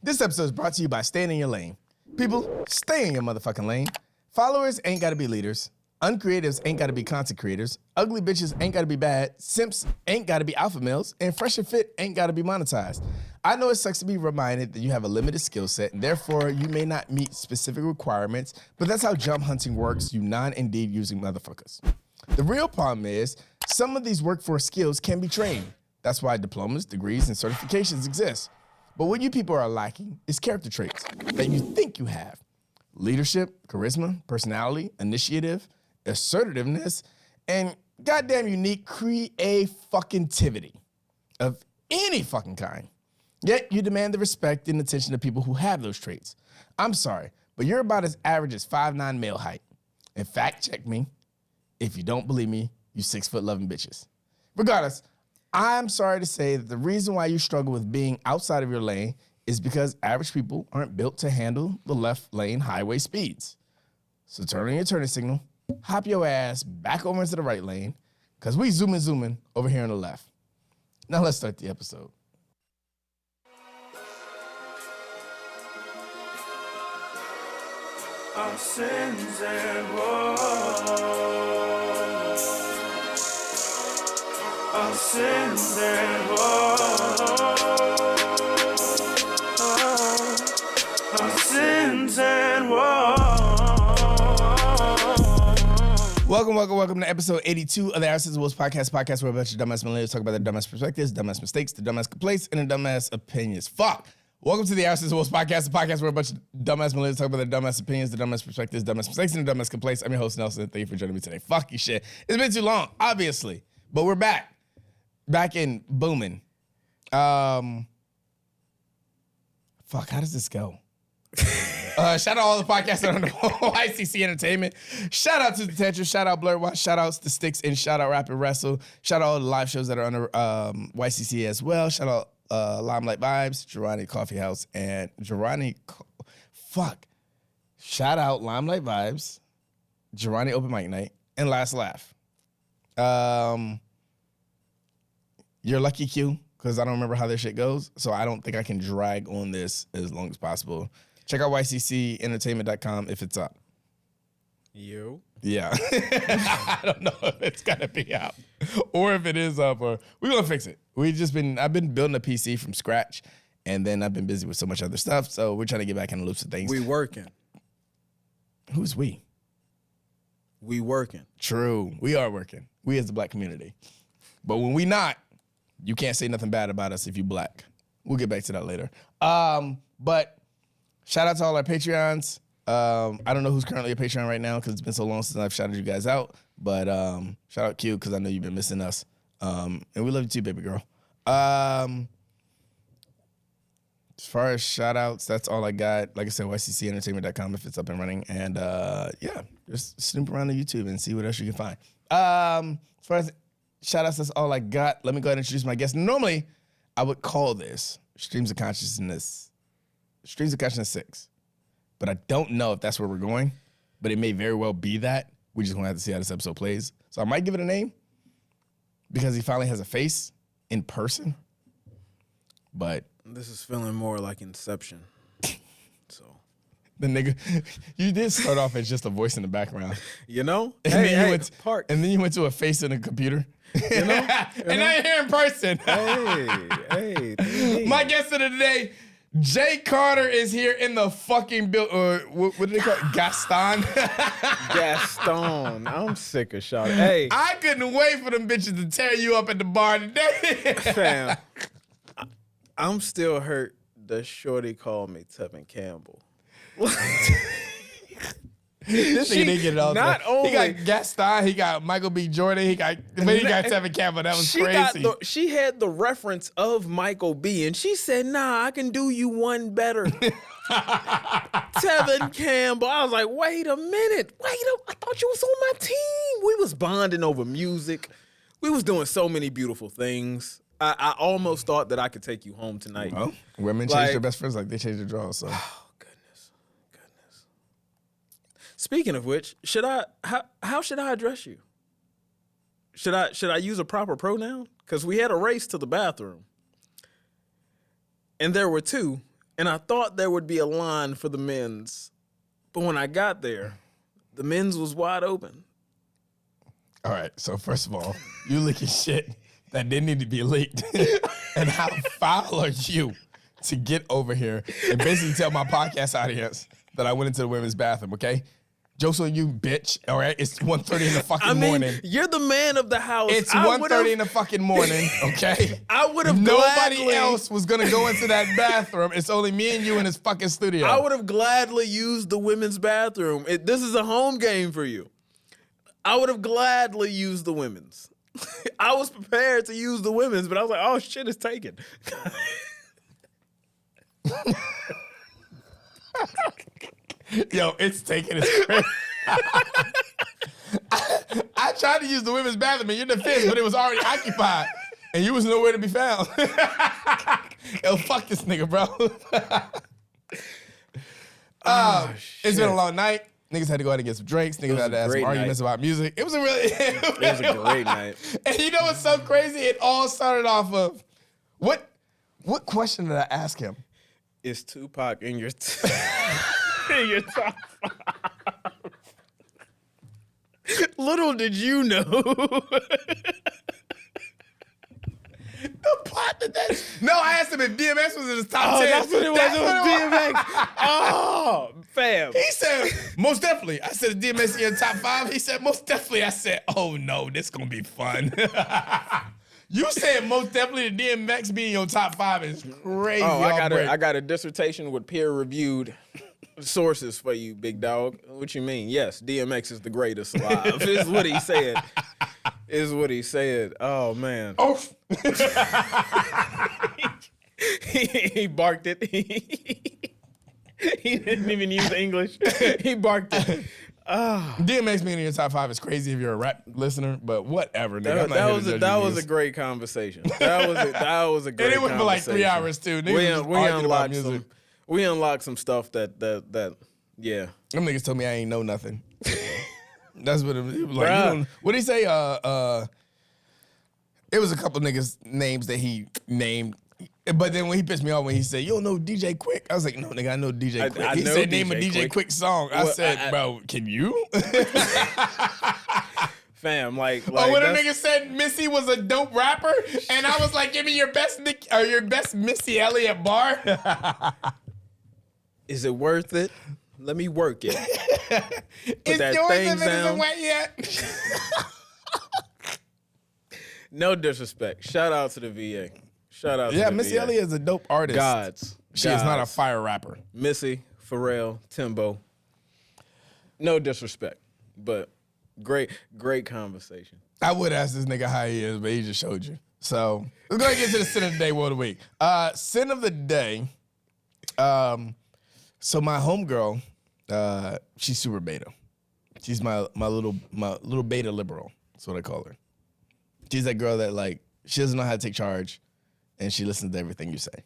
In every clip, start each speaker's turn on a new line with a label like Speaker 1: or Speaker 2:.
Speaker 1: This episode is brought to you by staying in your lane. People, stay in your motherfucking lane. Followers ain't gotta be leaders. Uncreatives ain't gotta be content creators. Ugly bitches ain't gotta be bad. Simps ain't gotta be alpha males. And fresh and fit ain't gotta be monetized. I know it sucks to be reminded that you have a limited skill set and therefore you may not meet specific requirements, but that's how jump hunting works, you non-Indeed using motherfuckers. The real problem is some of these workforce skills can be trained. That's why diplomas, degrees, and certifications exist. But what you people are lacking is character traits that you think you have. Leadership, charisma, personality, initiative, assertiveness, and goddamn unique creativity of any fucking kind. Yet you demand the respect and attention of people who have those traits. I'm sorry, but you're about as average as 5'9" male height. And fact check me. If you don't believe me, you 6'11" bitches. Regardless, I'm sorry to say that the reason why you struggle with being outside of your lane is because average people aren't built to handle the left lane highway speeds. So turn on your turning signal, hop your ass back over into the right lane, because we zooming over here on the left. Now let's start the episode.
Speaker 2: Our sins and woes. Our sins and woes. Our sins and woes.
Speaker 1: Welcome to episode 82 of the Our Sins and Woes podcast where a bunch of dumbass millennials talk about their dumbass perspectives, dumbass mistakes, the dumbass complaints, and the dumbass opinions. Fuck. Welcome to the Our Sins and Woes podcast, the podcast where a bunch of dumbass millennials talk about their dumbass opinions, the dumbass perspectives, dumbass mistakes, and the dumbass complaints. I'm your host, Nelson. Thank you for joining me today. Fuck you shit. It's been too long, obviously, but we're back. Back in booming. Fuck, how does this go? Shout out all the podcasts that are on the YCC Entertainment. Shout out to the Tetris. Shout out Blurred Watch. Shout outs to Sticks and shout out Rapid Wrestle. Shout out all the live shows that are under YCC as well. Shout out Limelight Vibes, Girani Coffee House, and Shout out Limelight Vibes, Girani Open Mic Night, and Last Laugh. You're lucky, Q, because I don't remember how this shit goes, so I don't think I can drag on this as long as possible. Check out yccentertainment.com if it's up.
Speaker 3: You?
Speaker 1: Yeah. I don't know if it's gonna be out or if it is up or we're gonna fix it. I've been building a PC from scratch and then I've been busy with so much other stuff. So we're trying to get back in the loops of things.
Speaker 3: We working.
Speaker 1: Who's we?
Speaker 3: We working.
Speaker 1: True. We are working. We as the black community. But when we not, you can't say nothing bad about us if you black. We'll get back to that later. But shout out to all our Patreons. I don't know who's currently a Patreon right now because it's been so long since I've shouted you guys out. But shout out Q because I know you've been missing us. And we love you too, baby girl. As far as shout outs, that's all I got. Like I said, yccentertainment.com if it's up and running. And yeah, just snoop around the YouTube and see what else you can find. As far as shout outs, that's all I got. Let me go ahead and introduce my guest. Normally, I would call this Streams of Consciousness 6. But I don't know if that's where we're going. But it may very well be that. We just gonna have to see how this episode plays. So I might give it a name because he finally has a face in person. But
Speaker 3: this is feeling more like Inception. So
Speaker 1: the nigga, you did start off as just a voice in the background.
Speaker 3: You know?
Speaker 1: And then you went to a face in a computer.
Speaker 3: You know?
Speaker 1: And now you're here in person.
Speaker 3: Hey.
Speaker 1: My guest of the day, Jay Carter is here in the fucking what do they call it? Gaston?
Speaker 3: Gaston. I'm sick of shot. Hey.
Speaker 1: I couldn't wait for them bitches to tear you up at the bar today.
Speaker 3: Fam, I'm still hurt that Shorty called me Tevin Campbell.
Speaker 1: This nigga didn't get it all.
Speaker 3: Not only
Speaker 1: he got Gaston, he got Michael B. Jordan, he got Tevin Campbell. That was crazy.
Speaker 3: She had the reference of Michael B. and she said, "Nah, I can do you one better." Tevin Campbell. I was like, wait a minute. I thought you was on my team. We was bonding over music. We was doing so many beautiful things. I almost thought that I could take you home tonight.
Speaker 1: Well, women change their best friends like they change their drawers. So.
Speaker 3: Oh, goodness. Speaking of which, how should I address you? Should I use a proper pronoun? Because we had a race to the bathroom. And there were two. And I thought there would be a line for the men's. But when I got there, the men's was wide open.
Speaker 1: All right, so first of all, you licking shit that didn't need to be leaked. And how foul are you to get over here and basically tell my podcast audience that I went into the women's bathroom, okay? Joke's on you, bitch, all right? It's 1:30 in the fucking morning.
Speaker 3: You're the man of the house.
Speaker 1: It's 1:30 in the fucking morning, okay?
Speaker 3: I would have
Speaker 1: Nobody else was gonna go into that bathroom. It's only me and you in this fucking studio.
Speaker 3: I would have gladly used the women's bathroom. This is a home game for you. I would have gladly used the women's. I was prepared to use the women's, but I was like, oh, shit, it's taken.
Speaker 1: Yo, it's taken. It's crazy. I tried to use the women's bathroom in your defense, but it was already occupied, and you was nowhere to be found. Yo, fuck this nigga, bro. It's been a long night. Niggas had to go out and get some drinks. Niggas had to have some arguments about music. It was a really,
Speaker 3: it was a great night.
Speaker 1: And you know what's so crazy? It all started off of what question did I ask him?
Speaker 3: Is Tupac in your in your top 5? Little did you know.
Speaker 1: The part no, I asked him if DMX was in his top 10.
Speaker 3: That's what it was. It was DMX. Oh, fam.
Speaker 1: He said, most definitely. I said, DMX in your top 5? He said, most definitely. I said, oh no, this gonna be fun. You said most definitely the DMX being your top 5 is crazy.
Speaker 3: Oh, I got a dissertation with peer-reviewed sources for you, big dog. What you mean? Yes, DMX is the greatest alive. Is what he said. Is what he said. Oh, man.
Speaker 1: Oh.
Speaker 3: He barked it. He didn't even use English. He barked it.
Speaker 1: DMX being in your top 5 is crazy if you're a rap listener, but whatever, nigga.
Speaker 3: That was a great conversation. That was a great conversation.
Speaker 1: And it went for like 3 hours too.
Speaker 3: We unlocked some stuff that yeah.
Speaker 1: Them niggas told me I ain't know nothing. That's what it was like. What did he say? It was a couple niggas' names that he named. But then when he pissed me off when he said, you don't know DJ Quick? I was like, no, nigga, I know DJ Quick. He said, name a DJ Quick song. I said, bro, can you?
Speaker 3: Fam, like
Speaker 1: when a nigga said Missy was a dope rapper, and I was like, give me your best Missy Elliott bar.
Speaker 3: Is it worth it? Let me work it.
Speaker 1: Is
Speaker 3: that
Speaker 1: yours
Speaker 3: thing
Speaker 1: if it
Speaker 3: down.
Speaker 1: isn't wet yet?
Speaker 3: No disrespect. Shout out to the VA. Shout out to the
Speaker 1: Missy
Speaker 3: VA.
Speaker 1: Elliott is a dope artist.
Speaker 3: Gods.
Speaker 1: She is not a fire rapper.
Speaker 3: Missy, Pharrell, Timbo. No disrespect, but great conversation.
Speaker 1: I would ask this nigga how he is, but he just showed you. So let's go ahead and get to the sin of the day, word of the week. Sin of the day. So my homegirl, she's super beta. She's my little beta liberal. That's what I call her. She's that girl that like she doesn't know how to take charge, and she listens to everything you say.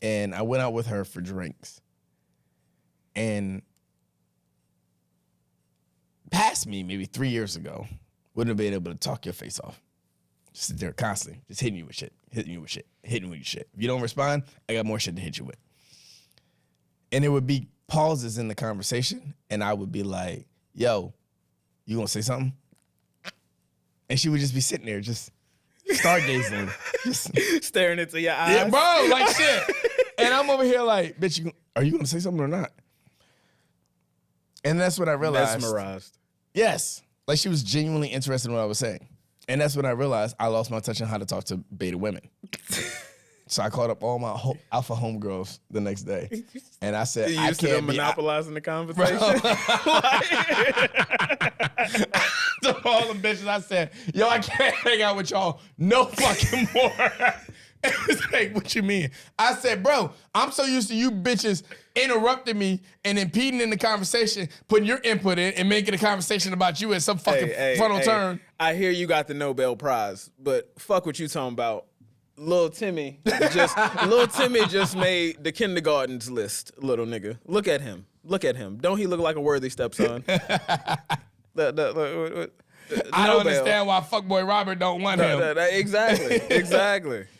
Speaker 1: And I went out with her for drinks, and past me maybe 3 years ago, wouldn't have been able to talk your face off. Just sit there constantly, just hitting you with shit, hitting you with shit, hitting you with shit. If you don't respond, I got more shit to hit you with. And there would be pauses in the conversation, and I would be like, yo, you gonna say something? And she would just be sitting there, just stargazing, just
Speaker 3: staring into your eyes.
Speaker 1: Yeah, bro, like shit. And I'm over here like, bitch, are you gonna say something or not? And that's what I realized.
Speaker 3: Mesmerized.
Speaker 1: Yes. Like she was genuinely interested in what I was saying. And that's when I realized I lost my touch on how to talk to beta women. So I called up all my alpha homegirls the next day. And I said,
Speaker 3: I can't be monopolizing the conversation.
Speaker 1: To all the bitches, I said, yo, I can't hang out with y'all no fucking more. It was like, what you mean? I said, bro, I'm so used to you bitches interrupting me and impeding in the conversation, putting your input in and making a conversation about you at some fucking frontal turn.
Speaker 3: I hear you got the Nobel Prize, but fuck what you talking about. Little Timmy just made the kindergarten's list, little nigga. Look at him. Don't he look like a worthy stepson?
Speaker 1: I don't
Speaker 3: bail.
Speaker 1: understand why fuckboy Robert don't want him.
Speaker 3: Exactly.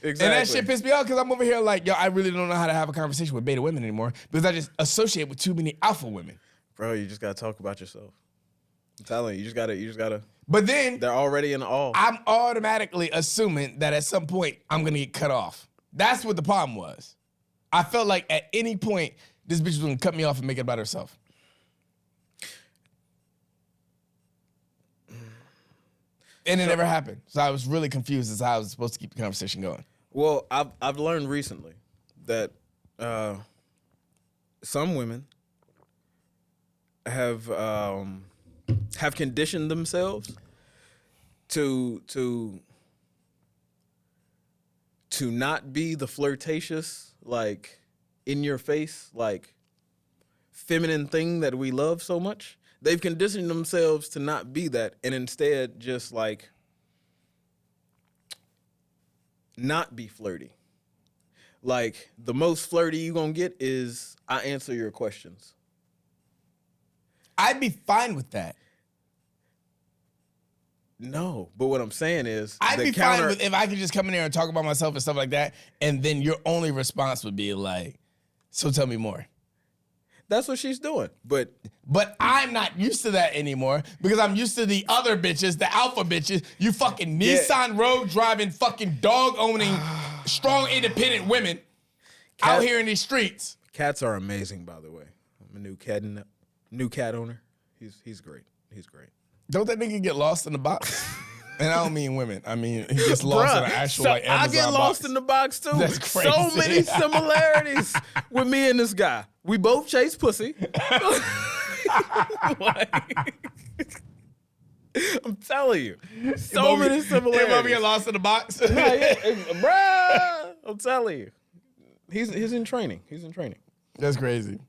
Speaker 1: And that shit pissed me off because I'm over here like, yo, I really don't know how to have a conversation with beta women anymore because I just associate with too many alpha women.
Speaker 3: Bro, you just gotta talk about yourself. I'm telling you, you just gotta.
Speaker 1: But then
Speaker 3: They're already in awe.
Speaker 1: I'm automatically assuming that at some point I'm gonna get cut off. That's what the problem was. I felt like at any point this bitch was gonna cut me off and make it about herself. And it never happened. So I was really confused as to how I was supposed to keep the conversation going.
Speaker 3: Well, I've learned recently that some women have conditioned themselves to not be the flirtatious, like in your face, like feminine thing that we love so much. They've conditioned themselves to not be that and instead just like not be flirty. Like the most flirty you gonna get is I answer your questions.
Speaker 1: I'd be fine with that.
Speaker 3: No, but what I'm saying is
Speaker 1: I'd be fine with if I could just come in there and talk about myself and stuff like that, and then your only response would be like, so tell me more.
Speaker 3: That's what she's doing. But
Speaker 1: I'm not used to that anymore because I'm used to the other bitches, the alpha bitches, you fucking Nissan road driving, fucking dog owning, strong independent women out here in these streets.
Speaker 3: Cats are amazing, by the way. I'm a new cat owner. He's great. He's great.
Speaker 1: Don't that nigga get lost in the box? And I don't mean women. I mean he gets lost in an actual like Amazon
Speaker 3: I get lost in the box too.
Speaker 1: That's crazy.
Speaker 3: So many similarities with me and this guy. We both chase pussy. I'm telling you, so many similarities.
Speaker 1: You ever get lost in the box?
Speaker 3: Bruh, I'm telling you, he's in training. He's in training.
Speaker 1: That's crazy.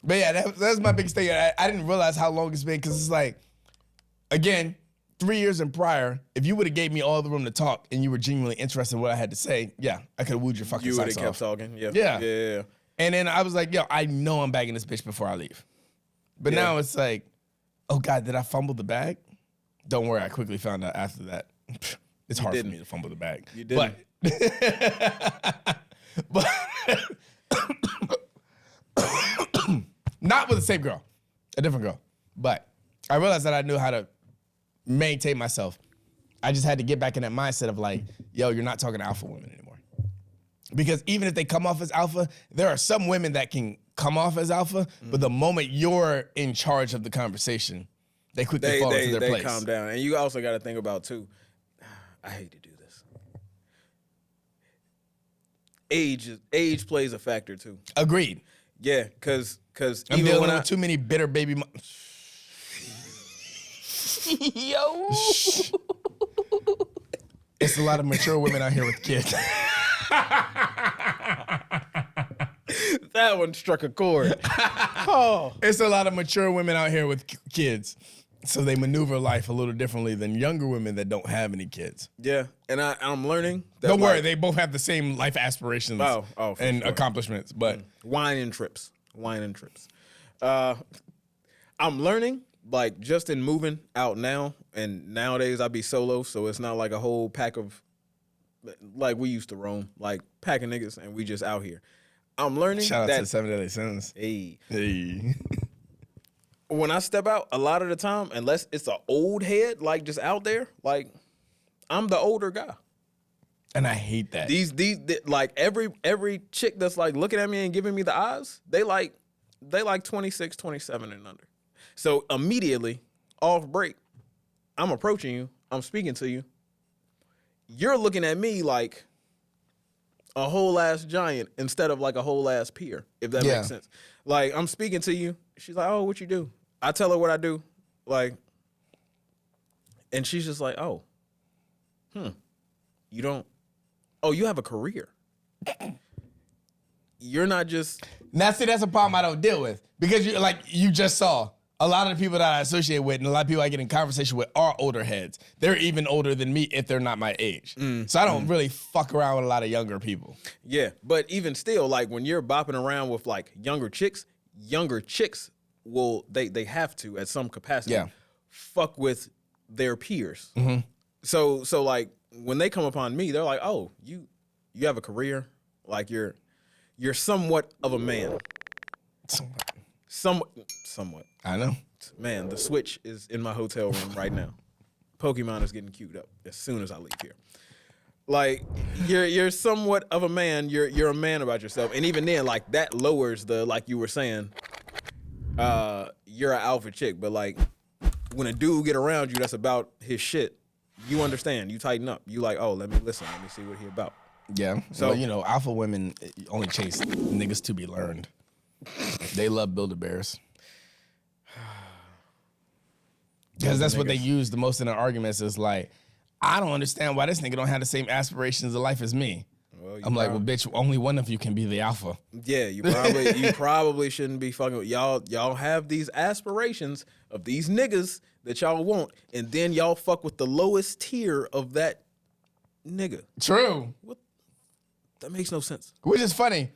Speaker 1: But yeah, that's my biggest thing. I didn't realize how long it's been because it's like, again, 3 years and prior, if you would have gave me all the room to talk and you were genuinely interested in what I had to say, yeah, I could have wooed your fucking
Speaker 3: You would
Speaker 1: socks
Speaker 3: have
Speaker 1: off.
Speaker 3: kept talking. Yeah.
Speaker 1: Yeah. And then I was like, yo, I know I'm bagging this bitch before I leave. But now it's like, oh God, did I fumble the bag? Don't worry, I quickly found out after that. It's hard for me to fumble the bag.
Speaker 3: You didn't.
Speaker 1: But not with the same girl, a different girl. But I realized that I knew how to maintain myself. I just had to get back in that mindset of like, yo, you're not talking to alpha women anymore. Because even if they come off as alpha, there are some women that can come off as alpha, but the moment you're in charge of the conversation, they quickly fall into their place.
Speaker 3: They calm down. And you also got to think about too, I hate to do this. Age plays a factor too.
Speaker 1: Agreed.
Speaker 3: Yeah, because
Speaker 1: I'm
Speaker 3: even
Speaker 1: dealing
Speaker 3: when
Speaker 1: with too many bitter baby
Speaker 3: Yo.
Speaker 1: It's a lot of mature women out here with kids.
Speaker 3: That one struck a chord.
Speaker 1: It's a lot of mature women out here with kids. So they maneuver life a little differently than younger women that don't have any kids.
Speaker 3: Yeah, and I'm learning. That
Speaker 1: Don't worry, they both have the same life aspirations
Speaker 3: for
Speaker 1: and
Speaker 3: sure.
Speaker 1: accomplishments. But
Speaker 3: Wine and trips. I'm learning, like, just in moving out now, and nowadays I be solo, so it's not like a whole pack of, like we used to roam, like pack of niggas, and we just out here. I'm learning
Speaker 1: shout out
Speaker 3: that,
Speaker 1: to 7 Deadly Sins.
Speaker 3: Hey.
Speaker 1: Hey.
Speaker 3: When I step out, a lot of the time, unless it's an old head, like just out there, like I'm the older guy.
Speaker 1: And I hate that.
Speaker 3: These like every chick that's like looking at me and giving me the eyes, they like 26, 27 and under. So immediately off break, I'm approaching you, I'm speaking to you. You're looking at me like a whole ass giant instead of like a whole ass peer, if that makes sense. Like I'm speaking to you, she's like, "Oh, what you do?" I tell her what I do, like, and she's just like, "Oh, you don't. Oh, you have a career. You're not just."
Speaker 1: Now, see, that's a problem I don't deal with because you just saw a lot of the people that I associate with and a lot of people I get in conversation with are older heads. They're even older than me if they're not my age. So I don't really fuck around with a lot of younger people.
Speaker 3: Yeah, but even still, like when you're bopping around with like younger chicks will they have to at some capacity fuck with their peers. So like when they come upon me, they're like, oh, you have a career, like you're somewhat of a man. Somewhat.
Speaker 1: I know.
Speaker 3: Man, the Switch is in my hotel room right now. Pokemon is getting queued up as soon as I leave here. Like you're somewhat of a man. You're a man about yourself, and even then, like that lowers the, like you were saying, you're an alpha chick. But like when a dude get around you that's about his shit, you understand. You tighten up. You like, oh, let me listen. Let me see what he about.
Speaker 1: Yeah.
Speaker 3: So
Speaker 1: Well, you know, alpha women only chase niggas to be learned. They love Build-A-Bears. Because that's what they use the most in their arguments is like, I don't understand why this nigga don't have the same aspirations of life as me. Well, I'm like, well, bitch, only one of you can be the alpha.
Speaker 3: Yeah, you probably shouldn't be fucking with y'all. Y'all have these aspirations of these niggas that y'all want, and then y'all fuck with the lowest tier of that nigga.
Speaker 1: True.
Speaker 3: What? That makes no sense.
Speaker 1: Which is funny.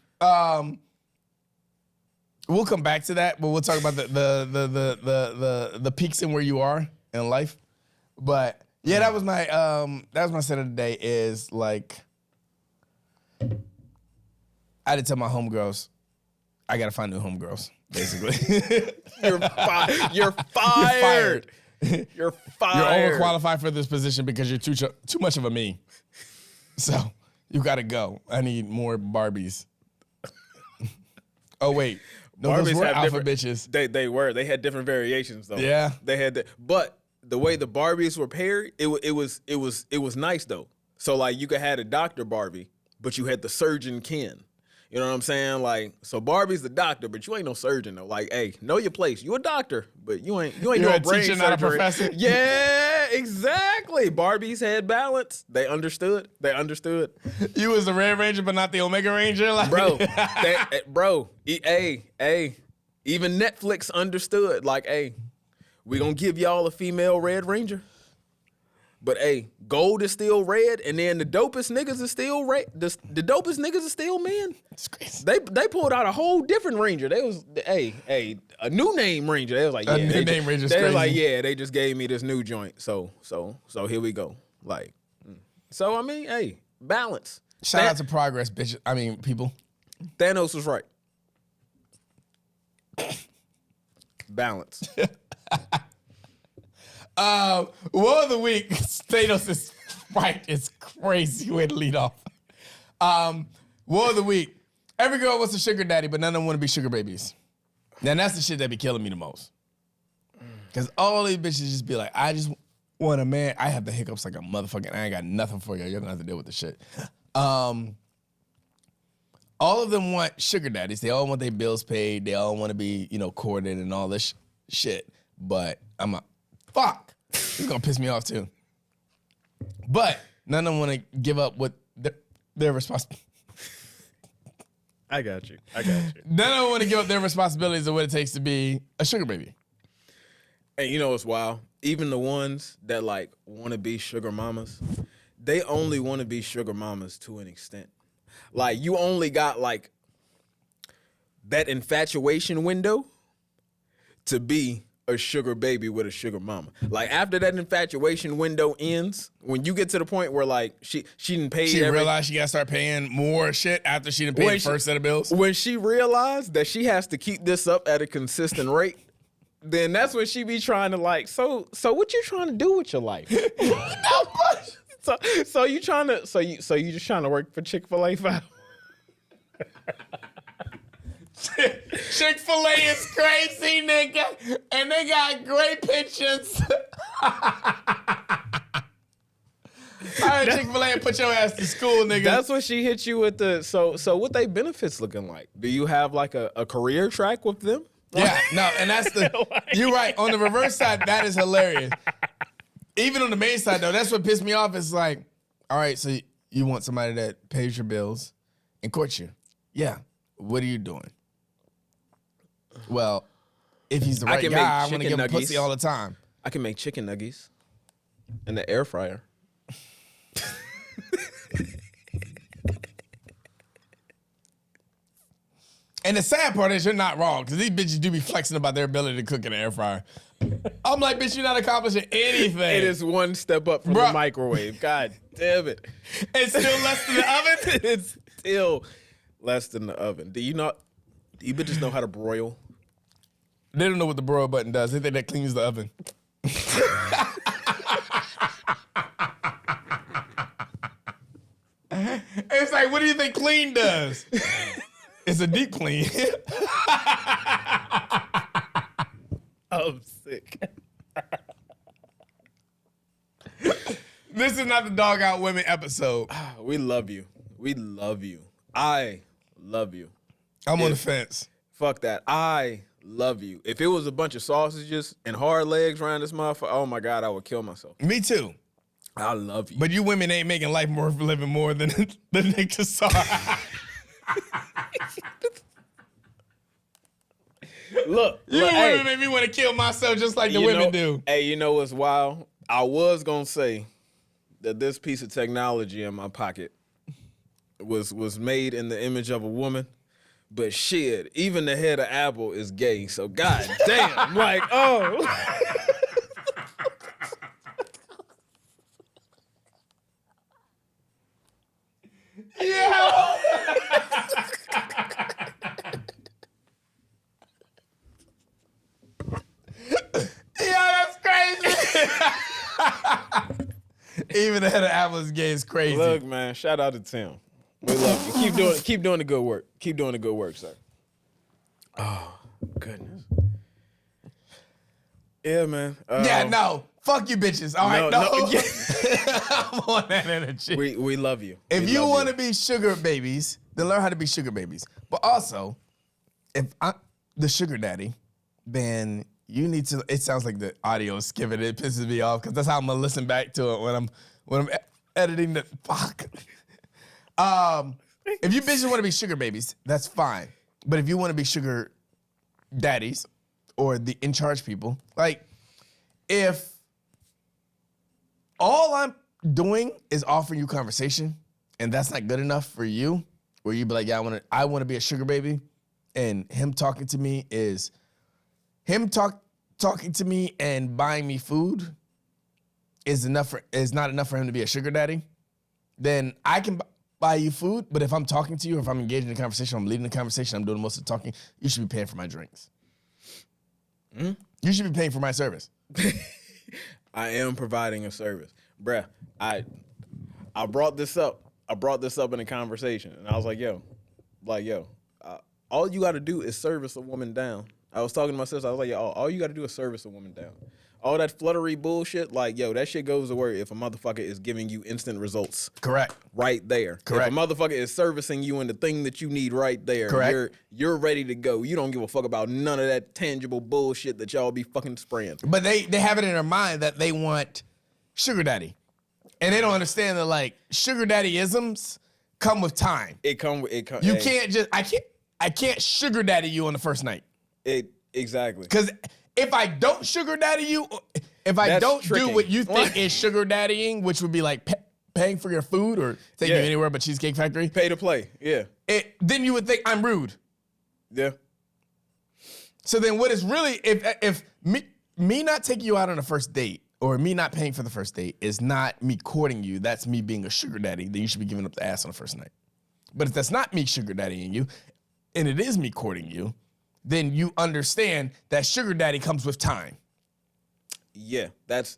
Speaker 1: We'll come back to that, but we'll talk about the peaks in where you are in life. But yeah, that was my set of the day. Is like, I had to tell my homegirls, I gotta find new homegirls. Basically,
Speaker 3: You're fired. You're fired.
Speaker 1: You're overqualified for this position because you're too much of a me. So you gotta go. I need more Barbies. Oh wait. No,
Speaker 3: Barbies
Speaker 1: those were
Speaker 3: have
Speaker 1: alpha
Speaker 3: different-
Speaker 1: bitches.
Speaker 3: They were. They had different variations though.
Speaker 1: Yeah.
Speaker 3: They had but the way the Barbies were paired, it was nice though. So like you could have a Dr. Barbie, but you had the surgeon Ken. You know what I'm saying? Like, so Barbie's the doctor, but you ain't no surgeon though. Like, hey, know your place. You a doctor, but you ain't
Speaker 1: You're
Speaker 3: no
Speaker 1: a
Speaker 3: brain
Speaker 1: teacher,
Speaker 3: surgery.
Speaker 1: not a professor.
Speaker 3: Yeah, exactly. Barbies had balance. They understood.
Speaker 1: You was the Red Ranger, but not the Omega Ranger, like
Speaker 3: Bro. Even Netflix understood. Like, hey, we gonna give y'all a female Red Ranger. But hey, gold is still red, and then the dopest niggas is still red. The dopest niggas is still men.
Speaker 1: It's crazy.
Speaker 3: They pulled out a whole different Ranger. They was a new name Ranger. They was like, yeah,
Speaker 1: A new name Ranger's
Speaker 3: They was
Speaker 1: crazy.
Speaker 3: like, yeah, they just gave me this new joint. So here we go. Like, so I mean, hey, balance.
Speaker 1: Shout out to progress, bitch. I mean, people.
Speaker 3: Thanos was right. Balance.
Speaker 1: Woe of the week. Thanos is right. It's crazy way to lead off. Woe of the week. Every girl wants a sugar daddy, but none of them want to be sugar babies. Now that's the shit that be killing me the most. Because all these bitches just be like, I just want a man. I have the hiccups like a motherfucking. I ain't got nothing for you. You're gonna have to deal with the shit. All of them want sugar daddies. They all want their bills paid. They all want to be, courted and all this shit. But I'm a fuck. It's gonna piss me off too. But none of them want to give up what their responsibility.
Speaker 3: I got you.
Speaker 1: None of them want to give up their responsibilities of what it takes to be a sugar baby.
Speaker 3: And you know what's wild? Even the ones that like want to be sugar mamas, they only want to be sugar mamas to an extent. Like you only got like that infatuation window to be a sugar baby with a sugar mama. Like after that infatuation window ends, when you get to the point where like she didn't pay.
Speaker 1: She realized she gotta start paying more shit after she didn't pay the first set of bills.
Speaker 3: When she realized that she has to keep this up at a consistent rate, then that's when she be trying to like, so what you trying to do with your life? So you just trying to work for Chick-fil-A 5?
Speaker 1: Chick-fil-A is crazy, nigga, and they got great pensions. All right, Chick-fil-A, put your ass to school, nigga.
Speaker 3: That's what she hit you with the. So what they benefits looking like? Do you have like a career track with them?
Speaker 1: Yeah, no, and that's you're right. On the reverse side, that is hilarious. Even on the main side, though, that's what pissed me off. It's like, all right, so you want somebody that pays your bills and courts you. Yeah. What are you doing? Well, if he's the right guy, I'm going to give him pussy all the time.
Speaker 3: I can make chicken nuggets in the air fryer.
Speaker 1: And the sad part is you're not wrong, because these bitches do be flexing about their ability to cook in an air fryer. I'm like, bitch, you're not accomplishing anything.
Speaker 3: It is one step up from the microwave. God damn it.
Speaker 1: It's still less than the oven?
Speaker 3: It's still less than the oven. Do you bitches know how to broil?
Speaker 1: They don't know what the broil button does. They think that cleans the oven. It's like, what do you think clean does? It's a deep clean.
Speaker 3: I'm sick.
Speaker 1: This is not the Dog Out Women episode.
Speaker 3: We love you. We love you. I love you.
Speaker 1: I'm on the fence.
Speaker 3: Fuck that. I love you. If it was a bunch of sausages and hard legs around this motherfucker, oh my God, I would kill myself.
Speaker 1: Me too.
Speaker 3: I love you.
Speaker 1: But you women ain't making life worth living more than the Nick Tassar.
Speaker 3: Look,
Speaker 1: You women make me want to kill myself just like the women do.
Speaker 3: Hey, you know what's wild? I was gonna say that this piece of technology in my pocket was made in the image of a woman, but shit, even the head of Apple is gay. So god damn, like oh.
Speaker 1: Yeah. Yeah, that's crazy. Even the head of Apple is gay is crazy.
Speaker 3: Look, man, shout out to Tim. We love you. Keep doing the good work. Keep doing the good work, sir. Oh, goodness. Yeah, man.
Speaker 1: Yeah, no. Fuck you bitches. All right, no.
Speaker 3: yeah.
Speaker 1: I'm on that energy.
Speaker 3: We love you.
Speaker 1: If you want to be sugar babies, then learn how to be sugar babies. But also, if I'm the sugar daddy, then you need to. It sounds like the audio is skipping. It pisses me off because that's how I'm gonna listen back to it when I'm editing the fuck. If you bitches want to be sugar babies, that's fine. But if you want to be sugar daddies or the in charge people, like if all I'm doing is offering you conversation, and that's not good enough for you, where you be like, yeah, I want to be a sugar baby, and him talking to me is him talking to me and buying me food is not enough for him to be a sugar daddy. Then I can buy you food, but if I'm talking to you, if I'm engaged in a conversation, I'm leading the conversation, I'm doing most of the talking, you should be paying for my drinks. You should be paying for my service.
Speaker 3: I am providing a service. Bruh, I brought this up. I brought this up in a conversation, and I was like, yo, all you got to do is service a woman down. I was talking to my sister. I was like, yo, all you got to do is service a woman down. All that fluttery bullshit, like, yo, that shit goes away if a motherfucker is giving you instant results.
Speaker 1: Correct.
Speaker 3: Right there.
Speaker 1: Correct.
Speaker 3: If a motherfucker is servicing you in the thing that you need right there,
Speaker 1: correct,
Speaker 3: you're ready to go. You don't give a fuck about none of that tangible bullshit that y'all be fucking spraying.
Speaker 1: But they have it in their mind that they want sugar daddy. And they don't understand that, like, sugar daddy-isms come with time.
Speaker 3: You
Speaker 1: can't just, I can't sugar daddy you on the first night.
Speaker 3: Exactly.
Speaker 1: Because if I don't sugar daddy you, if I don't do what you think is sugar daddying, which would be like paying for your food or taking you anywhere but Cheesecake Factory.
Speaker 3: Pay to play, yeah.
Speaker 1: Then you would think I'm rude.
Speaker 3: Yeah.
Speaker 1: So then what is really, if me not taking you out on a first date or me not paying for the first date is not me courting you, that's me being a sugar daddy, then you should be giving up the ass on the first night. But if that's not me sugar daddying you, and it is me courting you, then you understand that sugar daddy comes with time.
Speaker 3: Yeah, that's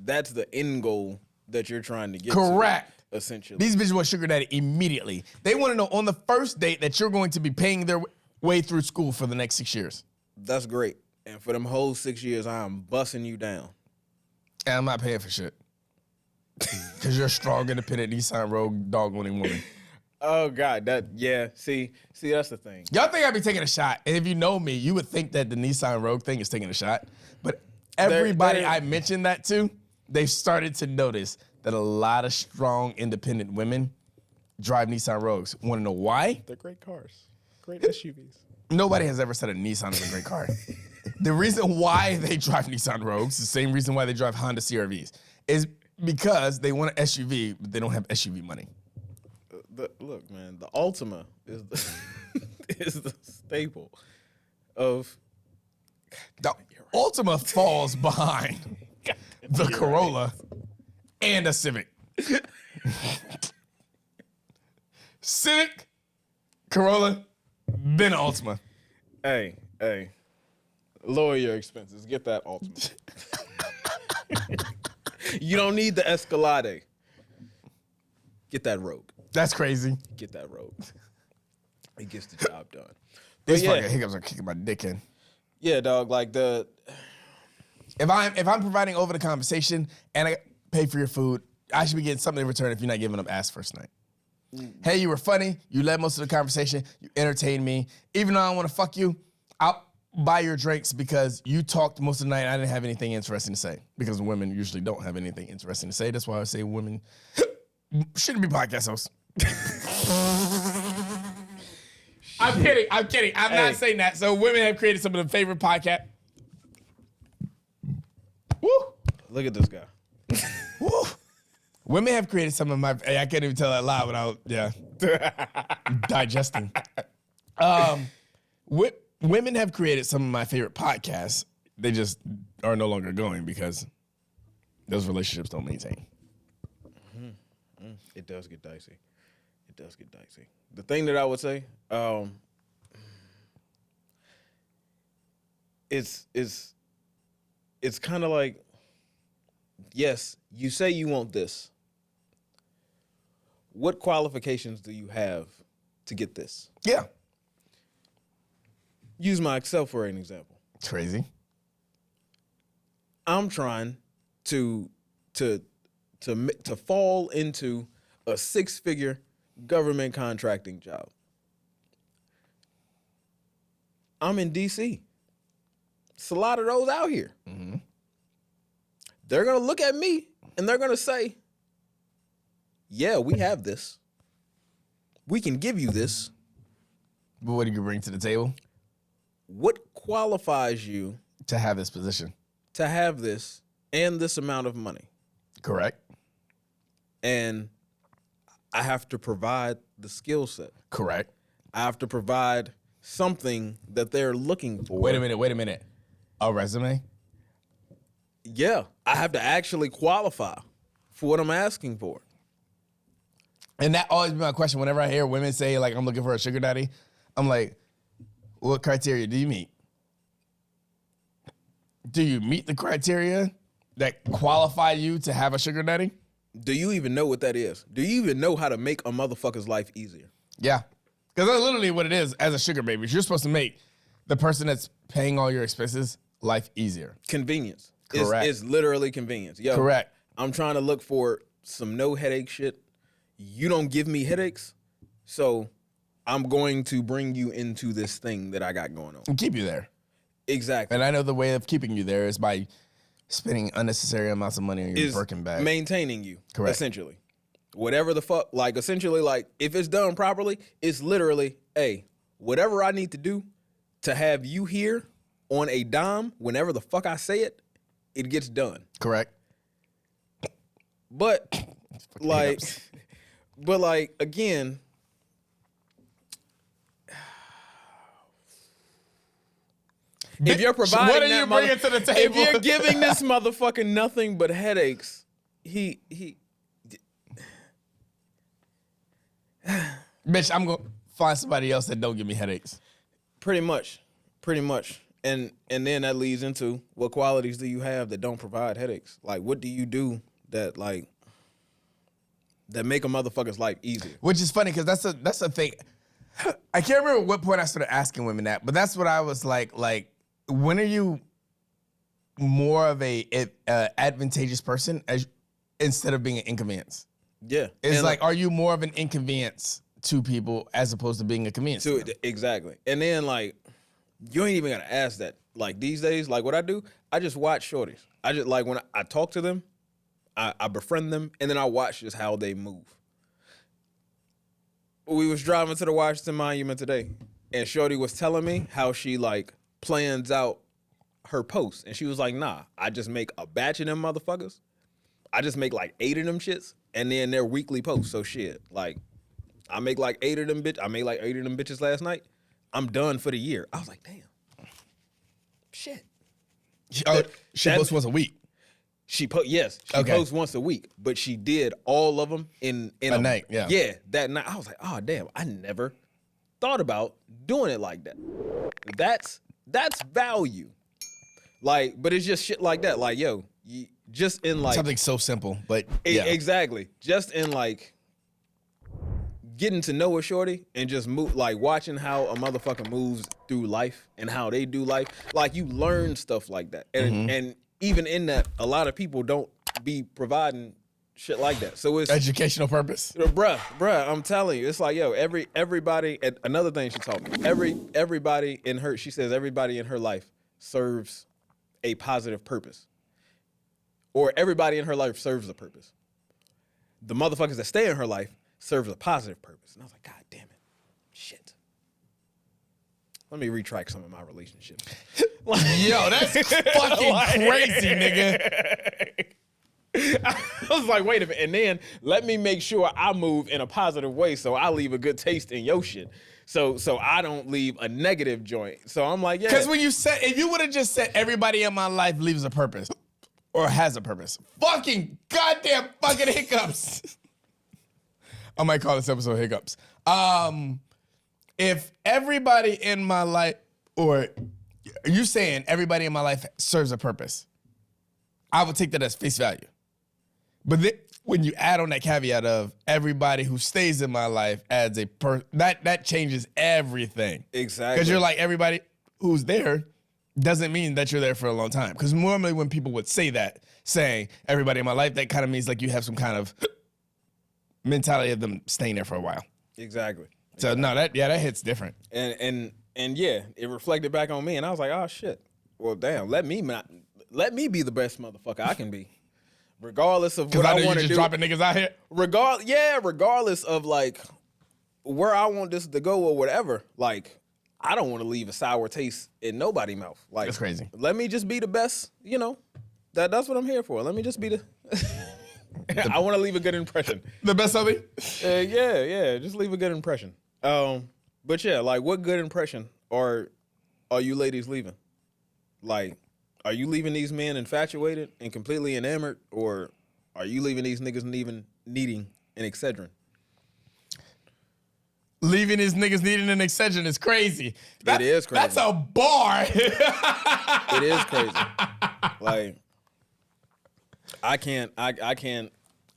Speaker 3: the end goal that you're trying to get
Speaker 1: Correct.
Speaker 3: to, essentially.
Speaker 1: These bitches want sugar daddy immediately. They want to know on the first date that you're going to be paying their way through school for the next 6 years.
Speaker 3: That's great. And for them whole 6 years, I'm busting you down.
Speaker 1: And I'm not paying for shit. Because you're a strong, independent, Nissan Rogue, dog-owning woman.
Speaker 3: Oh, God. See, that's the thing.
Speaker 1: Y'all think I'd be taking a shot. And if you know me, you would think that the Nissan Rogue thing is taking a shot. But everybody I mentioned that to, they've started to notice that a lot of strong, independent women drive Nissan Rogues. Want to know why?
Speaker 3: They're great cars. Great SUVs.
Speaker 1: Nobody has ever said a Nissan is a great car. The reason why they drive Nissan Rogues, the same reason why they drive Honda CR-Vs, is because they want an SUV, but they don't have SUV money.
Speaker 3: Look, man, the Altima is is the staple of
Speaker 1: The Ultima falls behind the Corolla and a Civic. Civic, Corolla, then Ultima.
Speaker 3: Hey, lower your expenses. Get that Ultima. You don't need the Escalade. Get that Rogue.
Speaker 1: That's crazy.
Speaker 3: Get that Rogue. It gets the job done.
Speaker 1: These
Speaker 3: But
Speaker 1: fucking hiccups are kicking my dick in.
Speaker 3: yeah, dog. Like
Speaker 1: If I'm providing over the conversation and I pay for your food, I should be getting something in return if you're not giving up ass first night. Hey, you were funny. You led most of the conversation. You entertained me. Even though I don't want to fuck you, I'll buy your drinks because you talked most of the night and I didn't have anything interesting to say. Because women usually don't have anything interesting to say. That's why I say women shouldn't be podcast hosts. I'm kidding. I'm not saying that. So women have created some of the favorite podcasts. Woo!
Speaker 3: look at this guy.
Speaker 1: Woo! Women have created some of my. I can't even tell that loud without digesting. Women have created some of my favorite podcasts. They just are no longer going because those relationships don't maintain.
Speaker 3: It does get dicey. The thing that I would say, it's kind of like, yes, you say you want this. What qualifications do you have to get this?
Speaker 1: Yeah.
Speaker 3: Use myself for an example.
Speaker 1: Crazy.
Speaker 3: I'm trying to fall into a 6-figure government contracting job. I'm in DC. It's a lot of those out here. Mm-hmm. They're going to look at me and they're going to say, yeah, we have this. We can give you this.
Speaker 1: But what do you bring to the table?
Speaker 3: What qualifies you
Speaker 1: To have this position.
Speaker 3: to have this and this amount of money?
Speaker 1: Correct.
Speaker 3: And I have to provide the skill set.
Speaker 1: Correct.
Speaker 3: I have to provide something that they're looking for.
Speaker 1: Wait a minute. A resume?
Speaker 3: Yeah, I have to actually qualify for what I'm asking for.
Speaker 1: And that always be my question. Whenever I hear women say, like, I'm looking for a sugar daddy, I'm like, what criteria do you meet? Do you meet the criteria that qualify you to have a sugar daddy?
Speaker 3: Do you even know what that is? Do you even know how to make a motherfucker's life easier?
Speaker 1: Yeah. Because that's literally what it is as a sugar baby. You're supposed to make the person that's paying all your expenses life easier.
Speaker 3: Convenience.
Speaker 1: Correct.
Speaker 3: It's literally convenience. Yo,
Speaker 1: Correct.
Speaker 3: I'm trying to look for some no headache shit. You don't give me headaches, so I'm going to bring you into this thing that I got going on.
Speaker 1: And keep you there.
Speaker 3: Exactly.
Speaker 1: And I know the way of keeping you there is by spending unnecessary amounts of money on your Birkin bag.
Speaker 3: Maintaining you.
Speaker 1: Correct.
Speaker 3: Essentially. Whatever the fuck, like essentially, like if it's done properly, it's literally, hey, whatever I need to do to have you here on a dime, whenever the fuck I say it, it gets done.
Speaker 1: Correct.
Speaker 3: But like, again, if you're providing
Speaker 1: what are you bringing to the table?
Speaker 3: If you're giving this motherfucker nothing but headaches, he
Speaker 1: Bitch, I'm going to find somebody else that don't give me headaches.
Speaker 3: pretty much. And then that leads into what qualities do you have that don't provide headaches? Like, what do you do that make a motherfucker's life easier?
Speaker 1: Which is funny because that's a thing. I can't remember what point I started asking women that, but that's what I was like, when are you more of a advantageous person instead of being an inconvenience?
Speaker 3: Yeah.
Speaker 1: It's
Speaker 3: And
Speaker 1: like, are you more of an inconvenience to people as opposed to being a convenience? To them?
Speaker 3: Exactly. And then, like, you ain't even gotta ask that. Like, these days, like, what I do, I just watch shorties. I just, like, when I talk to them, I befriend them, and then I watch just how they move. We was driving to the Washington Monument today, and shorty was telling me how she, like, plans out her posts. And she was like, nah, I just make a batch of them motherfuckers. I just make, like, 8 of them shits, and then they're weekly posts. So, shit, like, I make, like, 8 of them bitches last night. I'm done for the year. I was like, damn. Shit.
Speaker 1: Oh, she posts once a week.
Speaker 3: She posts once a week, but she did all of them in
Speaker 1: a night. Yeah.
Speaker 3: Yeah, that night. I was like, oh damn, I never thought about doing it like that. That's value. Like, but it's just shit like that. Like, yo, just in like
Speaker 1: something so simple, but yeah.
Speaker 3: Exactly. Just in like getting to know a shorty and just move, like watching how a motherfucker moves through life and how they do life. Like, you learn stuff like that, and even in that, a lot of people don't be providing shit like that. So it's
Speaker 1: educational purpose.
Speaker 3: Bruh, I'm telling you, it's like, yo, everybody. Another thing she taught me, everybody in her, she says everybody in her life serves a positive purpose, or everybody in her life serves a purpose. The motherfuckers that stay in her life serves a positive purpose. And I was like, God damn it. Shit. Let me retract some of my relationships.
Speaker 1: Yo, that's fucking crazy, nigga.
Speaker 3: I was like, wait a minute. And then let me make sure I move in a positive way so I leave a good taste in your shit. So I don't leave a negative joint. So I'm like, yeah.
Speaker 1: Because when you said, if you would have just said everybody in my life leaves a purpose or has a purpose, fucking goddamn fucking hiccups. I might call this episode Hiccups. If everybody in my life, or you saying everybody in my life serves a purpose, I would take that as face value. But then when you add on that caveat of everybody who stays in my life adds a that changes everything.
Speaker 3: Exactly.
Speaker 1: Because you're like, everybody who's there doesn't mean that you're there for a long time. Because normally when people would say that, saying everybody in my life, that kind of means like you have some kind of mentality of them staying there for a while.
Speaker 3: Exactly.
Speaker 1: So no, that hits different.
Speaker 3: And yeah, it reflected back on me, and I was like, oh shit. Well, damn, let me be the best motherfucker I can be, regardless of what I want to do.
Speaker 1: Just dropping niggas out here.
Speaker 3: Regardless of like where I want this to go or whatever. Like, I don't want to leave a sour taste in nobody's mouth. Like,
Speaker 1: that's crazy.
Speaker 3: Let me just be the best. You know, that's what I'm here for. Let me just be the. I want to leave a good impression.
Speaker 1: The best of me?
Speaker 3: Yeah. Just leave a good impression. But yeah, like, what good impression are you ladies leaving? Like, are you leaving these men infatuated and completely enamored, or are you leaving these niggas needing an Excedrin?
Speaker 1: Leaving these niggas needing an Excedrin is crazy.
Speaker 3: It is crazy.
Speaker 1: That's a bar.
Speaker 3: It is crazy. Like, I can't.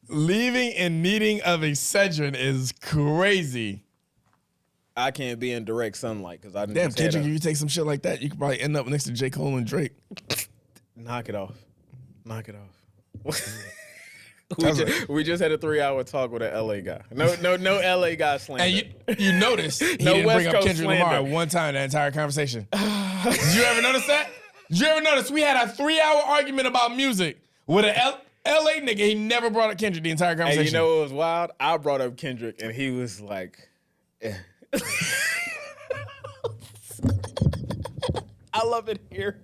Speaker 1: Leaving and needing of Excedrin is crazy.
Speaker 3: I can't be in direct sunlight because I didn't.
Speaker 1: Damn, Kendrick, if you take some shit like that, you could probably end up next to J. Cole and Drake.
Speaker 3: Knock it off. We just had a 3-hour talk with an LA guy. No LA guy slander.
Speaker 1: And you noticed he didn't bring up Kendrick Lamar one time in the entire conversation. Did you ever notice that? Did you ever notice we had a 3-hour argument about music with an LA nigga? He never brought up Kendrick the entire conversation.
Speaker 3: And you know what was wild? I brought up Kendrick and he was like, eh. I love it here.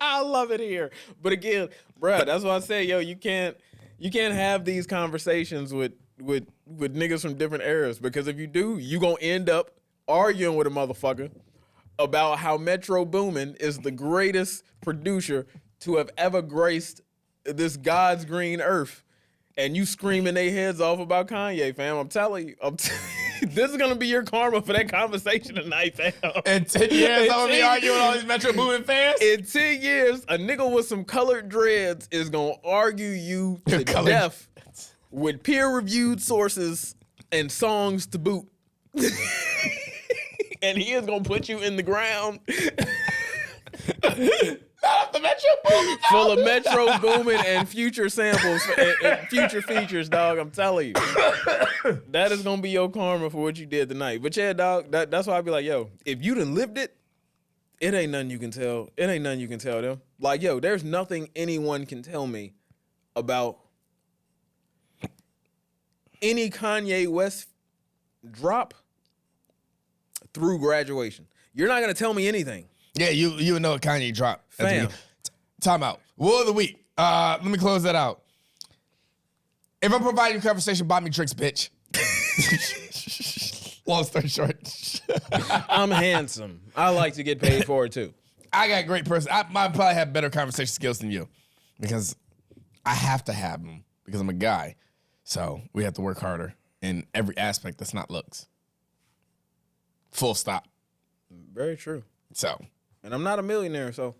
Speaker 3: I love it here. But again, bruh, that's why I say, yo, you can't have these conversations with niggas from different eras, because if you do, you gonna end up arguing with a motherfucker about how Metro Boomin is the greatest producer to have ever graced this God's green earth, and you screaming their heads off about Kanye, fam. I'm telling you, this is gonna be your karma for that conversation tonight, fam.
Speaker 1: In 10 years, I'm gonna be arguing with all these Metro Boomin fans.
Speaker 3: In 10 years, a nigga with some colored dreads is gonna argue you to death with peer-reviewed sources and songs to boot. And he is gonna put you in the ground.
Speaker 1: Not the Metro Boomin.
Speaker 3: Full of Metro Boomin and future samples and future features, dog. I'm telling you. That is gonna be your karma for what you did tonight. But yeah, dog, that's why I be like, yo, if you done lived it, it ain't nothing you can tell. It ain't nothing you can tell them. Like, yo, there's nothing anyone can tell me about any Kanye West drop through graduation. You're not gonna tell me anything.
Speaker 1: Yeah, you would know what Kanye dropped.
Speaker 3: Fam.
Speaker 1: Time out. Woe of the week. Let me close that out. If I'm providing you conversation, buy me drinks, bitch. Long story short.
Speaker 3: I'm handsome. I like to get paid for it too.
Speaker 1: I got great person. I probably have better conversation skills than you because I have to have them because I'm a guy. So we have to work harder in every aspect that's not looks. Full stop.
Speaker 3: Very true.
Speaker 1: So.
Speaker 3: And I'm not a millionaire, so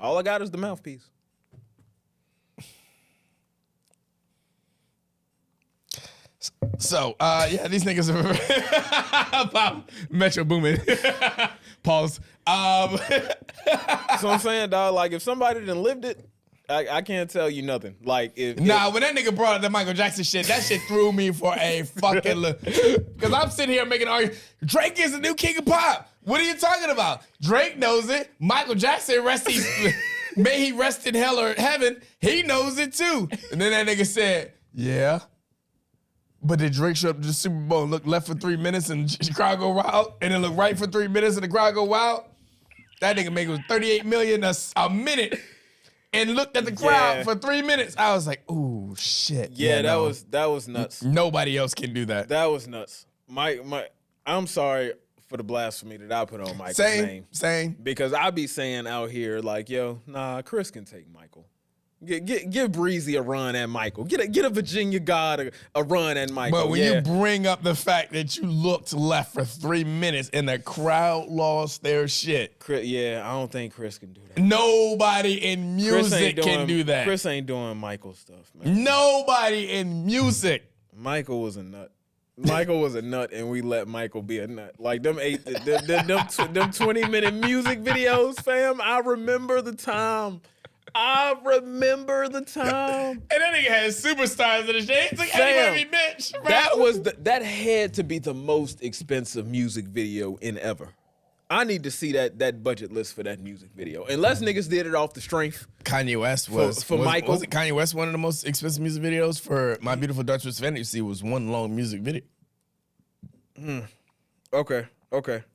Speaker 3: all I got is the mouthpiece.
Speaker 1: So, yeah, these niggas are about Metro Boomin. Pause.
Speaker 3: So I'm saying, dog, like if somebody done lived it, I can't tell you nothing. Like if
Speaker 1: when that nigga brought up the Michael Jackson shit, that shit threw me for a fucking look. Because I'm sitting here making an argument. Drake is the new king of pop. What are you talking about? Drake knows it. Michael Jackson may he rest in hell or heaven. He knows it too. And then that nigga said, yeah. But did Drake show up to the Super Bowl and look left for 3 minutes and the crowd go wild? And then look right for 3 minutes and the crowd go wild? That nigga make it $38 million a minute and looked at the crowd for 3 minutes. I was like, ooh, shit.
Speaker 3: Yeah, that was nuts.
Speaker 1: Nobody else can do that.
Speaker 3: That was nuts. I'm sorry for the blasphemy that I put on Michael's name.
Speaker 1: Same.
Speaker 3: Because I be saying out here like, yo, nah, Chris can take Michael. Give Breezy a run at Michael. Get a Virginia God a run at Michael.
Speaker 1: But when you bring up the fact that you looked left for 3 minutes and the crowd lost their shit.
Speaker 3: I don't think Chris can do that.
Speaker 1: Nobody in music can do that.
Speaker 3: Chris ain't doing Michael stuff, man.
Speaker 1: Nobody in music.
Speaker 3: Michael was a nut. Michael was a nut, and we let Michael be a nut. Like them 20-minute music videos, fam. I remember the time. And that
Speaker 1: nigga had superstars in the shade. It's like,
Speaker 3: Fam,
Speaker 1: bitch. Bro.
Speaker 3: That had to be the most expensive music video in ever. I need to see that budget list for that music video. Unless niggas did it off the strength.
Speaker 1: Kanye West was
Speaker 3: Michael.
Speaker 1: Was it Kanye West one of the most expensive music videos for My Beautiful Dark Twisted Fantasy was one long music video.
Speaker 3: Okay.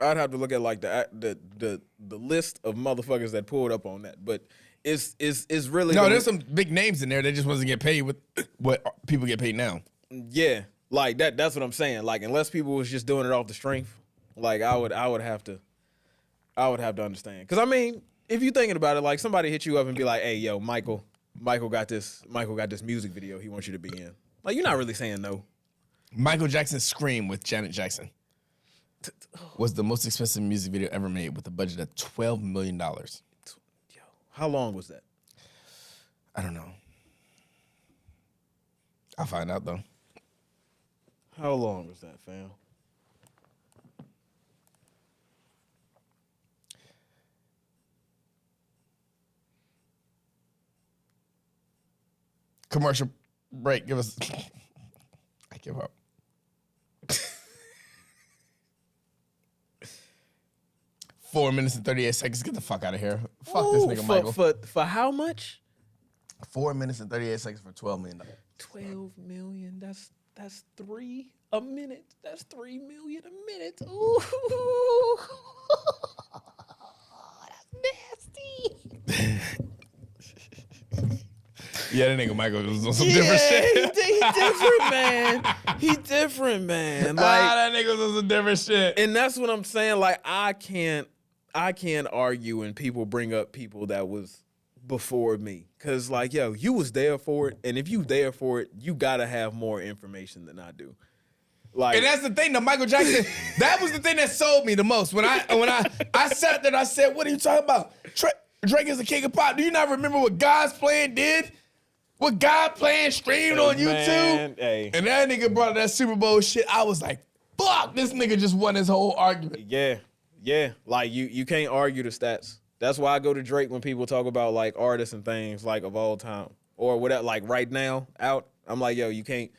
Speaker 3: I'd have to look at like the list of motherfuckers that pulled up on that, but. Is really
Speaker 1: there's some big names in there that just wasn't get paid with what people get paid now.
Speaker 3: Yeah, like that's what I'm saying. Like unless people was just doing it off the strength, like I would have to understand. Because I mean, if you're thinking about it, like somebody hit you up and be like, "Hey, yo, Michael got this music video he wants you to be in." Like you're not really saying no.
Speaker 1: Michael Jackson's Scream with Janet Jackson was the most expensive music video ever made with a budget of $12 million.
Speaker 3: How long was that?
Speaker 1: I don't know. I'll find out, though.
Speaker 3: How long was that, fam?
Speaker 1: Commercial break. Give us... I give up. Four minutes and 38 seconds. Get the fuck out of here. Fuck this nigga, Michael.
Speaker 3: For how much?
Speaker 1: 4 minutes and 38 seconds for $12 million.
Speaker 3: 12 million. That's 3 a minute. That's 3 million a minute. Ooh, that's nasty.
Speaker 1: Yeah, that nigga Michael was on some different shit.
Speaker 3: He different, man. He different, man. Like
Speaker 1: that nigga was on some different shit.
Speaker 3: And that's what I'm saying. Like I can't argue when people bring up people that was before me. Cause like, yo, you was there for it. And if you there for it, you gotta have more information than I do. Like,
Speaker 1: and that's the thing, though, Michael Jackson, that was the thing that sold me the most. When I sat there and I said, what are you talking about? Drake is the king of pop. Do you not remember what God's Plan did? What God Plan streamed on YouTube?
Speaker 3: Hey.
Speaker 1: And that nigga brought up that Super Bowl shit. I was like, fuck, this nigga just won his whole argument.
Speaker 3: Yeah. Like you can't argue the stats. That's why I go to Drake when people talk about like artists and things like of all time or whatever. Like right now out, I'm like, yo, you can't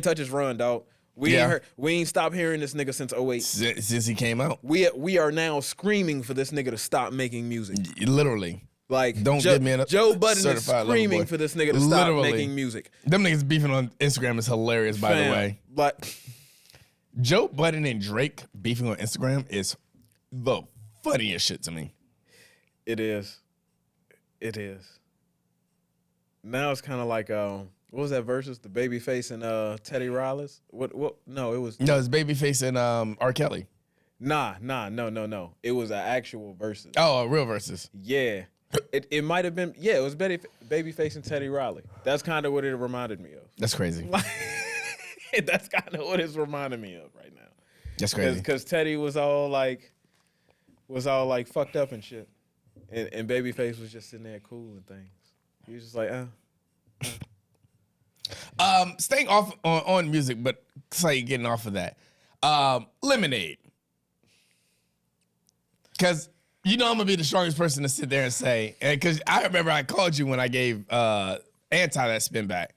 Speaker 3: touch his run, dog. We ain't stopped hearing this nigga since 08.
Speaker 1: Since he came out.
Speaker 3: We are now screaming for this nigga to stop making music.
Speaker 1: Literally.
Speaker 3: Like
Speaker 1: don't give me
Speaker 3: Joe Budden is screaming for this nigga to stop making music.
Speaker 1: Them niggas beefing on Instagram is hilarious, by the way.
Speaker 3: But
Speaker 1: Joe Budden and Drake beefing on Instagram is the funniest shit to me.
Speaker 3: It is. Now it's kind of like What was that versus the Babyface and Teddy Riley's? What? No, it was
Speaker 1: No, it's Babyface and R. Kelly.
Speaker 3: no. It was an actual versus.
Speaker 1: Oh, a real versus.
Speaker 3: Yeah. It might have been, it was Babyface and Teddy Riley. That's kind of what it reminded me of.
Speaker 1: That's crazy.
Speaker 3: That's kind of what it's reminding me of right now.
Speaker 1: That's crazy.
Speaker 3: Because Teddy was all like fucked up and shit. And Babyface was just sitting there cool and things. He was just like,
Speaker 1: Staying off on music, but slightly getting off of that. Lemonade. Because you know I'm gonna be the strongest person to sit there and say, and because I remember I called you when I gave Anti that spin back.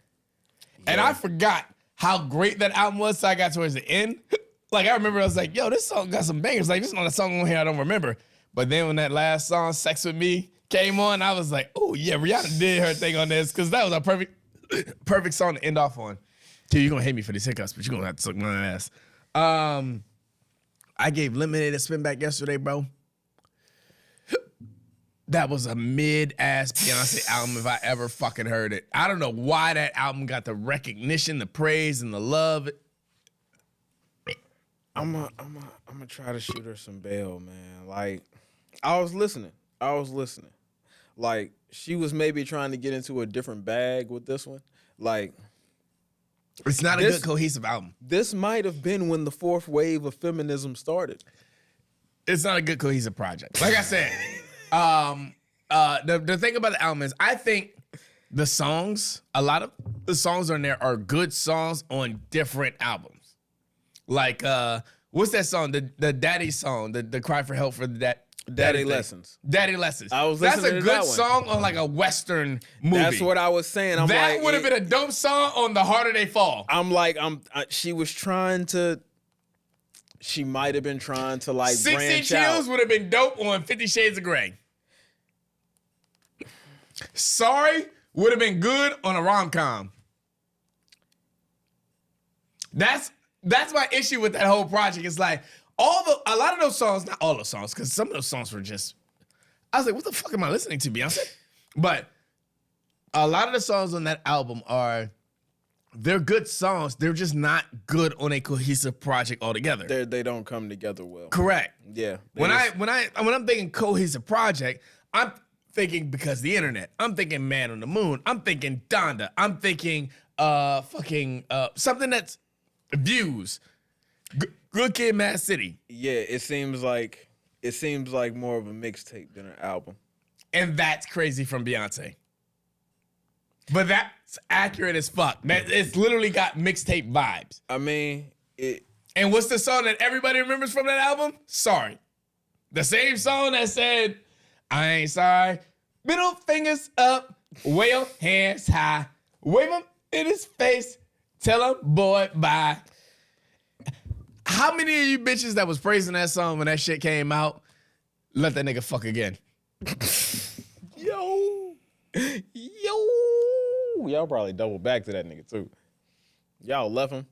Speaker 1: Yeah. And I forgot how great that album was, so I got towards the end. Like I remember I was like, yo, this song got some bangers. Like this is not a song on here I don't remember. But then when that last song, Sex With Me, came on, I was like, oh yeah, Rihanna did her thing on this, because that was a perfect song to end off on. Dude, you're gonna hate me for these hiccups, but you're gonna have to suck my ass. I gave Lemonade a spin back yesterday, bro. That was a mid-ass Beyonce album if I ever fucking heard it. I don't know why that album got the recognition, the praise, and the love.
Speaker 3: I'm gonna try to shoot her some bail, man. Like, I was listening. Like, she was maybe trying to get into a different bag with this one. Like,
Speaker 1: it's not a good cohesive album.
Speaker 3: This might have been when the fourth wave of feminism started.
Speaker 1: It's not a good cohesive project. Like I said, the thing about the album is I think the songs, a lot of the songs on there are good songs on different albums. Like, what's that song? The Daddy song, the Cry for Help for the Daddy
Speaker 3: Lessons.
Speaker 1: Daddy Lessons.
Speaker 3: I was
Speaker 1: That's
Speaker 3: listening
Speaker 1: a
Speaker 3: to
Speaker 1: good
Speaker 3: that one.
Speaker 1: song on like a Western movie.
Speaker 3: That's what I was saying. I'm
Speaker 1: that
Speaker 3: like,
Speaker 1: would have been a dope song on The Harder They Fall.
Speaker 3: I'm like, she was trying to. She might have been trying to like
Speaker 1: 6
Speaker 3: branch
Speaker 1: Inch
Speaker 3: out.
Speaker 1: Heels would have been dope on 50 Shades of Grey. Sorry would have been good on a rom-com. That's my issue with that whole project. It's like a lot of those songs, not all those songs, because some of those songs were just, I was like, what the fuck am I listening to, Beyonce? But a lot of the songs on that album they're good songs. They're just not good on a cohesive project altogether.
Speaker 3: They don't come together well.
Speaker 1: Correct.
Speaker 3: Yeah.
Speaker 1: When I'm thinking cohesive project, I'm thinking Because the Internet. I'm thinking Man on the Moon. I'm thinking Donda. I'm thinking something that's Views. Good Kid, Mad City.
Speaker 3: Yeah, it seems like more of a mixtape than an album.
Speaker 1: And that's crazy from Beyonce. But that's accurate as fuck. It's literally got mixtape vibes.
Speaker 3: I mean,
Speaker 1: And what's the song that everybody remembers from that album? Sorry. The same song that said, I ain't sorry. Middle fingers up, wave your hands high. Wave them in his face, tell him, boy, bye. How many of you bitches that was praising that song when that shit came out, let that nigga fuck again?
Speaker 3: Yo. Y'all probably double back to that nigga too. Y'all left him.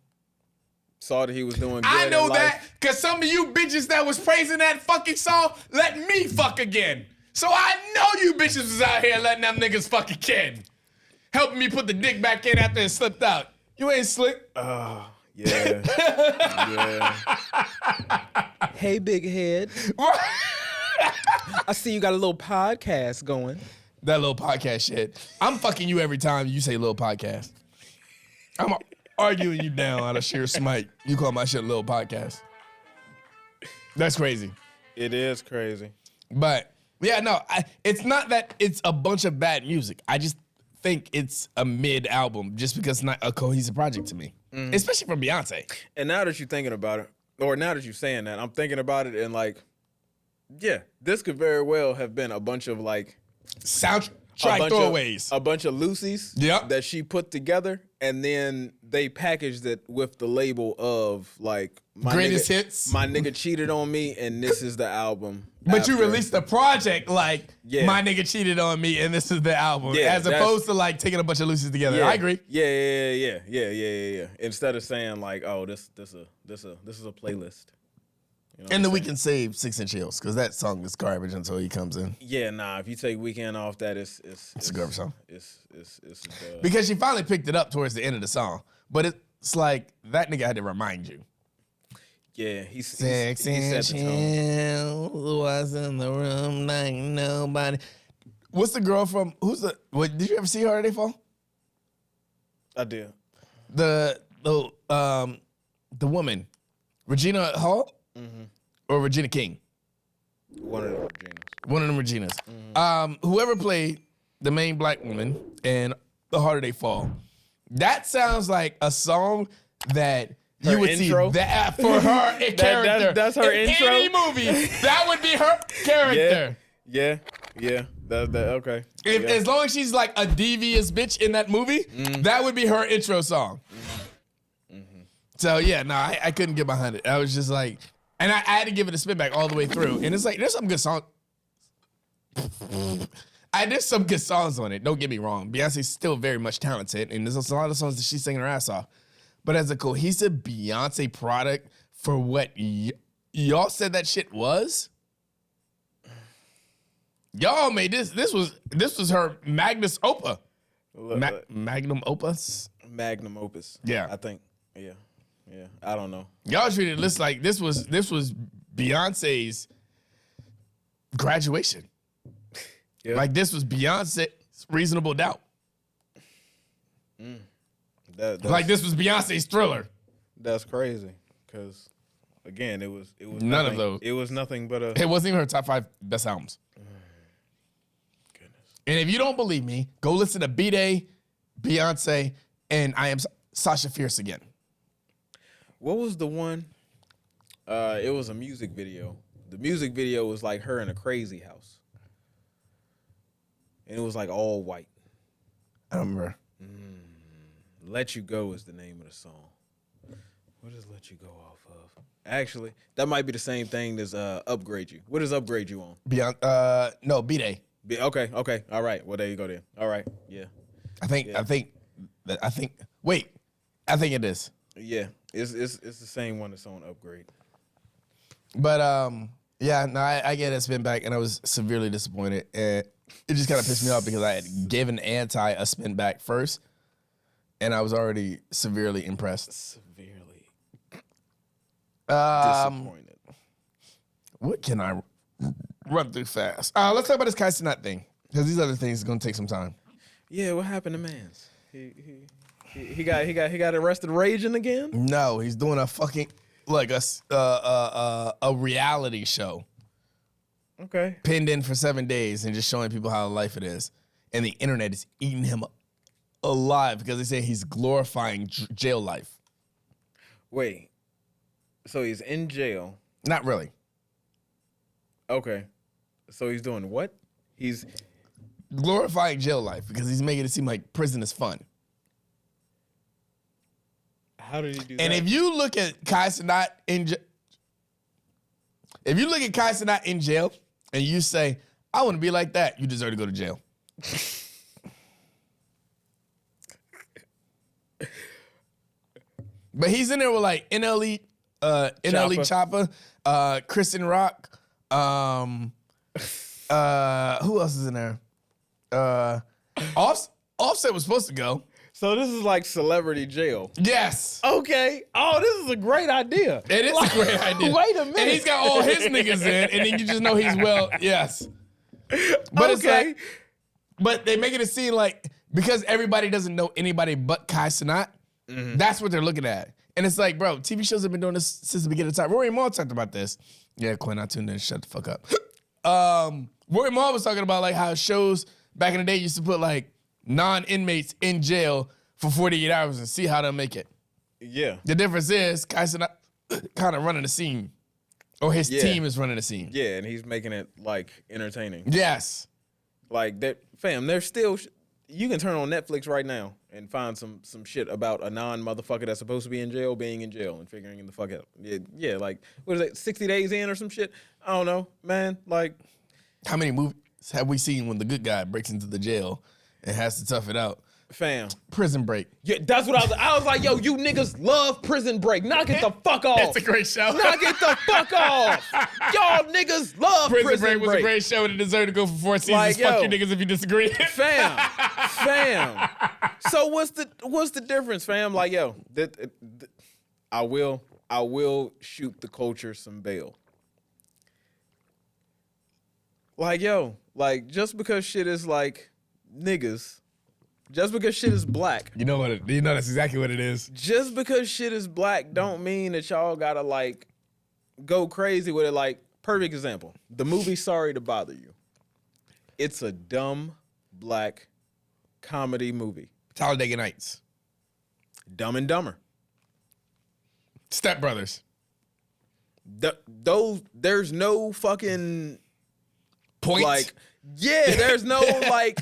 Speaker 3: Saw that he was doing good.
Speaker 1: I know that because some of you bitches that was praising that fucking song let me fuck again. So I know you bitches was out here letting them niggas fuck again. Helping me put the dick back in after it slipped out. You ain't slick.
Speaker 3: Yeah. Yeah. Hey, big head. I see you got a little podcast going.
Speaker 1: That little podcast shit. I'm fucking you every time you say little podcast. I'm arguing you down out of sheer smite. You call my shit a little podcast. That's crazy.
Speaker 3: It is crazy.
Speaker 1: But yeah, no, it's not that it's a bunch of bad music. I just think it's a mid album just because it's not a cohesive project to me. Especially from Beyonce.
Speaker 3: And now that you're thinking about it, or now that you're saying that, I'm thinking about it and like, yeah, this could very well have been a bunch of like
Speaker 1: soundtrack throwaways.
Speaker 3: A bunch of Lucy's that she put together, and then they packaged it with the label of like
Speaker 1: greatest hits.
Speaker 3: My nigga cheated on me, and this is the album.
Speaker 1: But you released the project like my nigga cheated on me, and this is the album, as opposed to like taking a bunch of Lucy's together. I agree.
Speaker 3: Yeah. Instead of saying like, oh, this is a playlist. You know
Speaker 1: And the
Speaker 3: what I'm
Speaker 1: Weeknd saved 6 Inch Heels because that song is garbage until he comes in.
Speaker 3: Yeah, nah. If you take Weekend off, that it's
Speaker 1: a garbage song.
Speaker 3: It's
Speaker 1: Because she finally picked it up towards the end of the song. But it's like that nigga had to remind you.
Speaker 3: yeah. He
Speaker 1: 6
Speaker 3: set
Speaker 1: Inch
Speaker 3: the tone.
Speaker 1: Heels was in the room like nobody. What's the girl from? What? Did you ever see Her They Fall?
Speaker 3: I did.
Speaker 1: The woman, Regina Hall, or Regina King.
Speaker 3: One of the Reginas.
Speaker 1: One of them Reginas. Whoever played the main black woman in The Harder They Fall, that sounds like a song that you
Speaker 3: Her
Speaker 1: would
Speaker 3: intro?
Speaker 1: see that for her character.
Speaker 3: That's her
Speaker 1: in
Speaker 3: intro?
Speaker 1: any movie. That would be her character.
Speaker 3: Yeah. That okay.
Speaker 1: If,
Speaker 3: yeah.
Speaker 1: As long as she's like a devious bitch in that movie, that would be her intro song. So yeah, no, I couldn't get behind it. I was just like, and I had to give it a spin back all the way through. And it's like, there's some good songs. There's some good songs on it. Don't get me wrong. Beyonce's still very much talented, and there's a lot of songs that she's singing her ass off. But as a cohesive Beyonce product for what y'all said that shit was, y'all made this. This was her magnus opus. Magnum opus.
Speaker 3: Magnum opus.
Speaker 1: Yeah.
Speaker 3: I think. Yeah. I don't know.
Speaker 1: Y'all treated this like this was Beyonce's graduation.
Speaker 3: Yeah.
Speaker 1: Like this was Beyonce's Reasonable Doubt.
Speaker 3: That's,
Speaker 1: Like this was Beyonce's Thriller.
Speaker 3: That's crazy. Because again, it was
Speaker 1: None of those.
Speaker 3: It was nothing but a
Speaker 1: It wasn't even her top 5 best albums.
Speaker 3: goodness.
Speaker 1: And if you don't believe me, go listen to B-Day, Beyonce, and I Am Sasha Fierce again.
Speaker 3: What was the one? It was a music video. The music video was like her in a crazy house. And it was like all white.
Speaker 1: I don't remember.
Speaker 3: Let You Go is the name of the song. What does Let You Go off of? Actually, that might be the same thing as Upgrade You. What does Upgrade You on?
Speaker 1: No, B-Day.
Speaker 3: Okay. All right. Well, there you go then. All right. Yeah.
Speaker 1: I think it is.
Speaker 3: Yeah. It's the same one that's on Upgrade.
Speaker 1: But yeah, no, I get that spin back, and I was severely disappointed. And it just kind of pissed me off because I had given Anti a spin back first, and I was already severely impressed.
Speaker 3: Severely
Speaker 1: Um,
Speaker 3: disappointed.
Speaker 1: What can I run through fast? Let's talk about this Kai Cenat thing, because these other things are gonna take some time.
Speaker 3: Yeah, what happened to Mans? He got arrested raging again?
Speaker 1: No, he's doing a fucking like a reality show
Speaker 3: Okay.
Speaker 1: pinned in for 7 days and just showing people how life it is, and the internet is eating him alive because they say he's glorifying jail life.
Speaker 3: Wait. So he's in jail.
Speaker 1: Not really.
Speaker 3: Okay. So he's doing what? He's
Speaker 1: Glorifying jail life because he's making it seem like prison is fun.
Speaker 3: how did he do
Speaker 1: And
Speaker 3: that?
Speaker 1: if you look at Kai Cenat in jail and you say, I want to be like that, you deserve to go to jail. But he's in there with like NLE Chopper, Kristen Rock, who else is in there? Offset was supposed to go.
Speaker 3: So this is like celebrity jail.
Speaker 1: Yes.
Speaker 3: Okay. Oh, this is a great idea.
Speaker 1: It is a great idea.
Speaker 3: Wait a minute.
Speaker 1: And he's got all his niggas in, and then you just know he's yes. But it's
Speaker 3: Okay.
Speaker 1: like, but they make it seem like because everybody doesn't know anybody but Kai Cenat, that's what they're looking at. And it's like, bro, TV shows have been doing this since the beginning of time. Rory Moore talked about this. Yeah, Quinn, I tuned in. Shut the fuck up. Rory Moore was talking about like how shows back in the day used to put like non-inmates in jail for 48 hours and see how they'll make it.
Speaker 3: Yeah.
Speaker 1: The difference is Kai Cenat kind of running the scene. Or his
Speaker 3: Yeah.
Speaker 1: team is running the scene.
Speaker 3: Yeah, and he's making it like entertaining.
Speaker 1: Yes.
Speaker 3: Like that, fam. There's still you can turn on Netflix right now and find some shit about a non-motherfucker that's supposed to be in jail being in jail and figuring the fuck out. Yeah, like what is it, 60 days in or some shit? I don't know, man. Like
Speaker 1: How many movies have we seen when the good guy breaks into the jail and has to tough it out?
Speaker 3: Fam.
Speaker 1: Prison Break.
Speaker 3: Yeah, that's what I was like, yo, you niggas love Prison Break. Knock it the fuck off.
Speaker 1: It's a great show.
Speaker 3: Knock it the fuck off. Y'all niggas love Prison Break.
Speaker 1: Was a great show and it deserved to go for 4 seasons.
Speaker 3: Like,
Speaker 1: Fuck
Speaker 3: yo,
Speaker 1: you niggas if you disagree.
Speaker 3: Fam. So what's the difference, fam? Like, yo, I will shoot the culture some bail. Like, yo, like, just because shit is like niggas, just because shit is black.
Speaker 1: You know that's exactly what it is.
Speaker 3: Just because shit is black don't mean that y'all gotta like go crazy with it. Like, perfect example. The movie Sorry to Bother You. It's a dumb black comedy movie.
Speaker 1: Talladega Nights.
Speaker 3: Dumb and Dumber.
Speaker 1: Step Brothers.
Speaker 3: There's no fucking
Speaker 1: Points.
Speaker 3: like, yeah, there's no like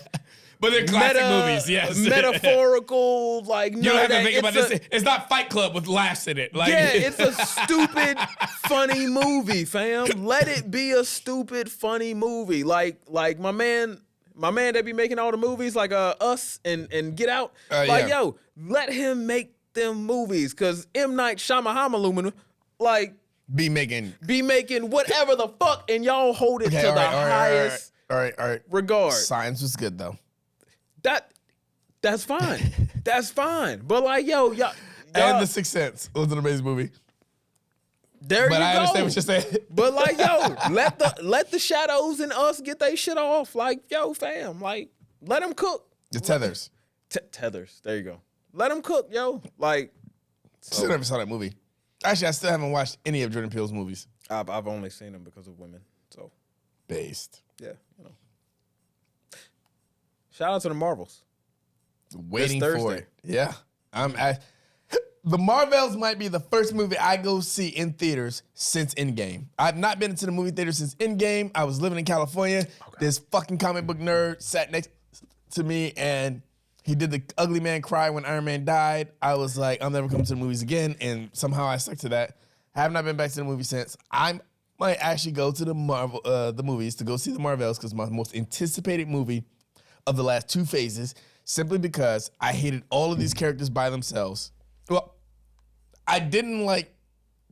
Speaker 1: but they're classic movies, yes.
Speaker 3: Metaphorical, like,
Speaker 1: you don't have to think about this. It's not Fight Club with laughs in it. Like,
Speaker 3: yeah, it's a stupid, funny movie, fam. Let it be a stupid, funny movie. Like my man that be making all the movies, like Us and Get Out. Like,
Speaker 1: yeah.
Speaker 3: yo, let him make them movies, cause M. Night Shyamalan, like,
Speaker 1: be making
Speaker 3: whatever the fuck, and y'all hold it to the highest
Speaker 1: all right.
Speaker 3: regard.
Speaker 1: Science was good though.
Speaker 3: That's fine. That's fine. But like, yo, y'all,
Speaker 1: And The Sixth Sense was an amazing movie.
Speaker 3: There
Speaker 1: but
Speaker 3: you
Speaker 1: I
Speaker 3: go.
Speaker 1: understand what you're saying.
Speaker 3: But like, yo, let the Shadows and Us get they shit off. Like, yo, fam, like, let them cook.
Speaker 1: The Tethers.
Speaker 3: Tethers. There you go. Let them cook, yo. Like,
Speaker 1: Still never saw that movie. Actually, I still haven't watched any of Jordan Peele's movies.
Speaker 3: I've only seen them because of women. So,
Speaker 1: Based.
Speaker 3: yeah, you know. Shout out to the Marvels.
Speaker 1: Waiting
Speaker 3: This
Speaker 1: for
Speaker 3: Thursday.
Speaker 1: it. Yeah. The Marvels might be the first movie I go see in theaters since Endgame. I've not been into the movie theater since Endgame. I was living in California. Okay. This fucking comic book nerd sat next to me and he did the ugly man cry when Iron Man died. I was like, I'll never come to the movies again. And somehow I stuck to that. I have not been back to the movie since. I might actually go to the movies to go see the Marvels because my most anticipated movie of the last 2 phases, simply because I hated all of these characters by themselves. Well, I didn't like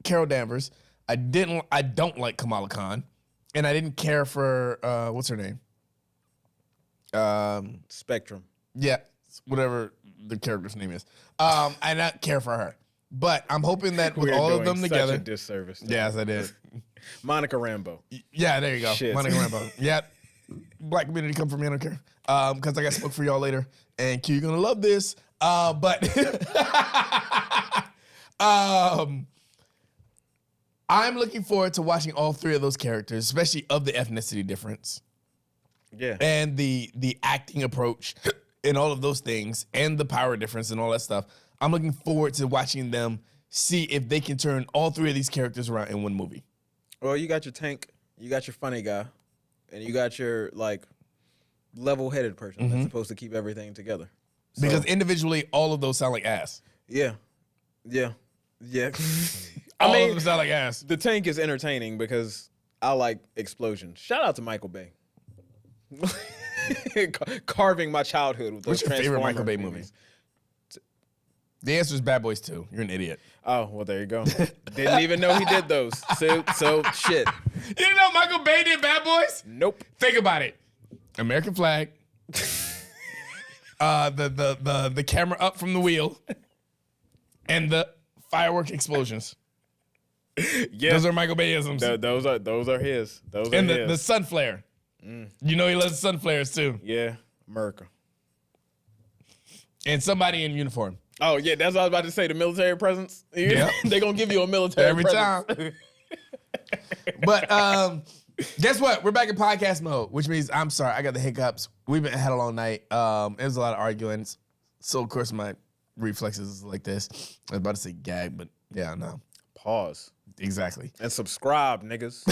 Speaker 1: Carol Danvers. I don't like Kamala Khan. And I didn't care for, what's her name?
Speaker 3: Spectrum.
Speaker 1: Yeah, whatever the character's name is. I don't care for her. But I'm hoping that with all of them together.
Speaker 3: Such a disservice.
Speaker 1: Yes, I did.
Speaker 3: Monica Rambeau.
Speaker 1: Yeah, there you go.
Speaker 3: Shit. Monica
Speaker 1: Rambeau. Yeah. Black community come for me, I don't care. Because I got smoke for y'all later. And Q, you're going to love this. But I'm looking forward to watching all 3 of those characters, especially of the ethnicity difference.
Speaker 3: Yeah.
Speaker 1: And the acting approach and all of those things and the power difference and all that stuff. I'm looking forward to watching them see if they can turn all 3 of these characters around in one movie.
Speaker 3: Well, you got your tank, you got your funny guy, and you got your, like, level-headed person that's supposed to keep everything together. So,
Speaker 1: Because individually, all of those sound like ass.
Speaker 3: Yeah.
Speaker 1: All of them sound like ass.
Speaker 3: The tank is entertaining because I like explosions. Shout out to Michael Bay. Carving my childhood with those
Speaker 1: What's your favorite Michael Bay
Speaker 3: movies.
Speaker 1: movie? The answer is Bad Boys 2. You're an idiot.
Speaker 3: Oh, well, there you go. Didn't even know he did those. So shit.
Speaker 1: You didn't know Michael Bay did Bad Boys?
Speaker 3: Nope.
Speaker 1: Think about it. American flag. The camera up from the wheel. And the firework explosions.
Speaker 3: Yeah.
Speaker 1: Those are Michael Bay-isms.
Speaker 3: Those are his.
Speaker 1: And the sun flare. You know he loves sun flares too.
Speaker 3: Yeah, America.
Speaker 1: And somebody in uniform.
Speaker 3: Oh, yeah, that's what I was about to say, the military presence.
Speaker 1: Yeah.
Speaker 3: They're going to give you a military
Speaker 1: Every
Speaker 3: presence.
Speaker 1: time. But guess what? We're back in podcast mode, which means I'm sorry, I got the hiccups. We've had a long night. It was a lot of arguing. So, of course, my reflexes is like this. I was about to say gag, but yeah, no.
Speaker 3: Pause.
Speaker 1: Exactly.
Speaker 3: And subscribe, niggas.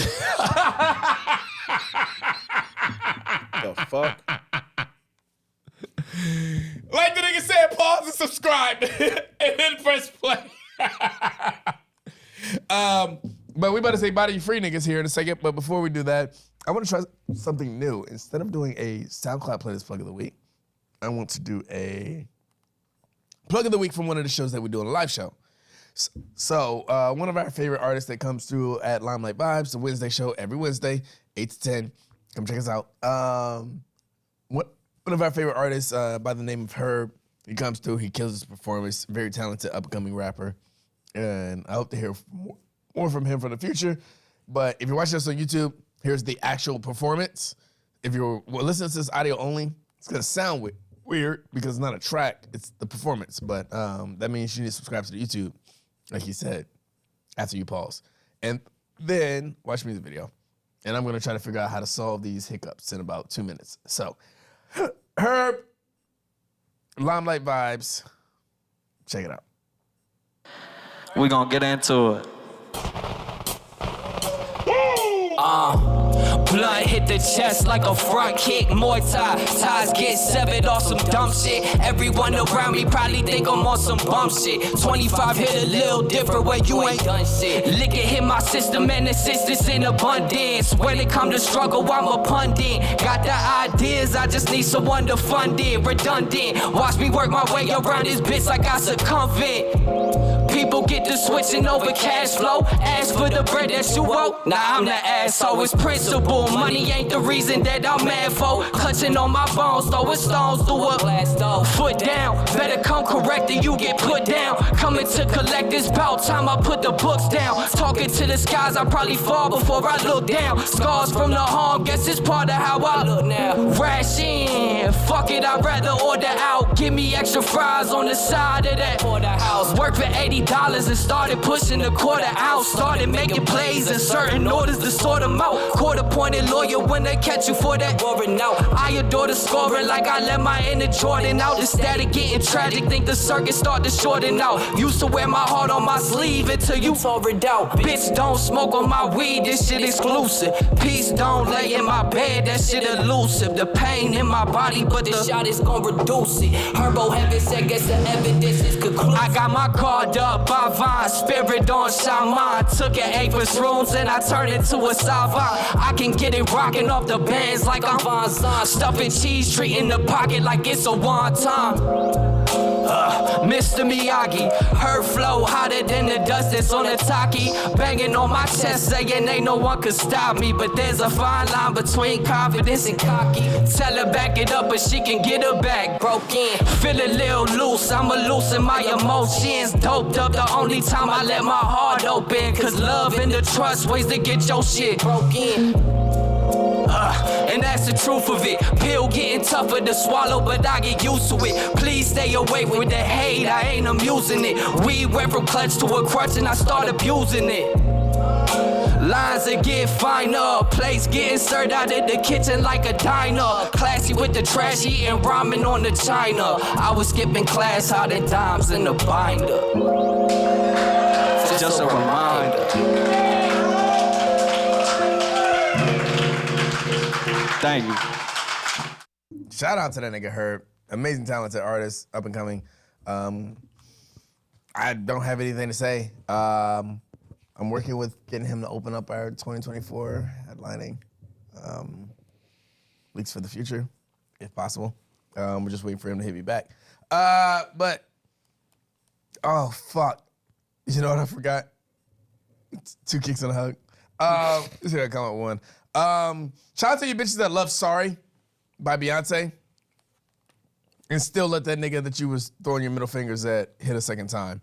Speaker 3: The fuck?
Speaker 1: Like the nigga said, pause and subscribe. And then press play. But we about to say bye to you free niggas here in a second. But before we do that, I want to try something new. Instead of doing a SoundCloud playlist plug of the week, I want to do a plug of the week from one of the shows that we do on a live show. So one of our favorite artists that comes through at Limelight Vibes, the Wednesday show every Wednesday, 8 to 10. Come check us out. One of our favorite artists by the name of Herb, he comes through, he kills his performance, very talented upcoming rapper. And I hope to hear more from him for the future. But if you're watching us on YouTube, here's the actual performance. If you're listening to this audio only, it's gonna sound weird because it's not a track, it's the performance. But that means you need to subscribe to the YouTube, like he said, after you pause. And then watch me the video. And I'm gonna try to figure out how to solve these hiccups in about 2 minutes. So, Herb, Limelight Vibes, check it out.
Speaker 4: We gonna get into it.
Speaker 5: Blood hit the chest like a front kick. Muay Thai ties get severed off some dumb shit. Everyone around me probably think I'm on some bum shit. 25 hit a little different where you ain't done shit. Liquor hit my system and assistance in abundance. When it come to struggle, I'm a pundit. Got the ideas, I just need someone to fund it. Redundant, watch me work my way around this bitch like I circumvent. People get to switching over cash flow. Ask for the bread that you owe. Nah, I'm the asshole, it's principle. Money ain't the reason that I'm mad for. Clutching on my bones, throwing stones through a glass door. Foot down, better come correct or you get put down. Coming to collect this bout time, I put the books down. Talking to the skies, I probably fall before I look down. Scars from the harm, guess it's part of how I look now. Ration, fuck it, I'd rather order out. Give me extra fries on the side of that porterhouse. Work for $80 and started pushing the quarter out. Started making plays in certain orders to sort them out. Court-appointed lawyer when they catch you for that warrant out. I adore the scoring like I let my inner Jordan out. Instead of getting tragic, think the circuit start to shorten out. Used to wear my heart on my sleeve until you tore it out. Bitch, don't smoke on my weed, this shit exclusive. Peace, don't lay in my bed, that shit elusive. The pain in my body, but the shot is gon' reduce it. Herbo heaven said, guess the evidence is conclusive. I got my card up by Vine, spirit on shaman. Took an Avis rooms and I turned into a savant. I can get it rocking off the bands like I'm Von Zahn. Stuffing cheese, treat in the pocket like it's a wonton. Mr. Miyagi, her flow hotter than the dust that's on the Taki. Banging on my chest saying ain't no one could stop me. But there's a fine line between confidence and cocky. Tell her back it up but she can get her back broken. Feel a little loose, I'ma loosen my emotions. Doped up the only time I let my heart open. Cause love and the trust ways to get your shit broken. And that's the truth of it. Pill getting tougher to swallow, but I get used to it. Please stay away with the hate, I ain't amusing it. We went from clutch to a crutch and I start abusing it. Lines that get finer, plates getting served out of the kitchen like a diner. Classy with the trash, eating ramen on the china. I was skipping class, hiding dimes in the binder. Just a reminder.
Speaker 4: Thank you.
Speaker 1: Shout out to that nigga Herb. Amazing, talented artist, up and coming. I don't have anything to say. I'm working with getting him to open up our 2024 headlining weeks for the future, if possible. We're just waiting for him to hit me back. But, oh, fuck. You know what I forgot? 2 kicks and a hug. This here I come up with one. Shout out to you bitches that love Sorry by Beyonce and still let that nigga that you was throwing your middle fingers at hit a second time.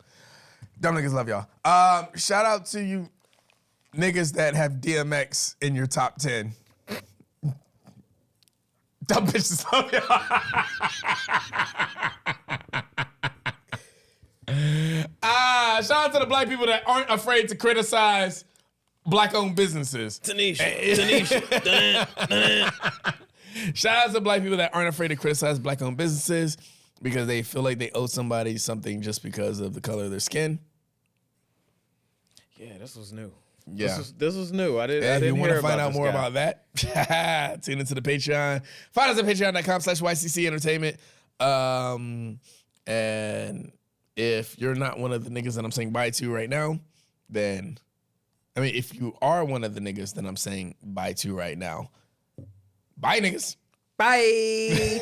Speaker 1: Dumb niggas love y'all. Shout out to you niggas that have DMX in your top 10. Dumb bitches love y'all. Shout out to the black people that aren't afraid to criticize black-owned businesses.
Speaker 3: Tanisha.
Speaker 1: Shout out to black people that aren't afraid to criticize black-owned businesses because they feel like they owe somebody something just because of the color of their skin.
Speaker 3: Yeah, this was new.
Speaker 1: Yeah.
Speaker 3: This was new. I didn't
Speaker 1: If you want
Speaker 3: hear
Speaker 1: to find
Speaker 3: about
Speaker 1: out
Speaker 3: this
Speaker 1: more
Speaker 3: guy.
Speaker 1: about that, tune into the Patreon. Find us at patreon.com/YCC Entertainment. And if you're not one of the niggas that I'm saying bye to right now, then, I mean, if you are one of the niggas that I'm saying bye to right now, bye niggas.
Speaker 3: Bye.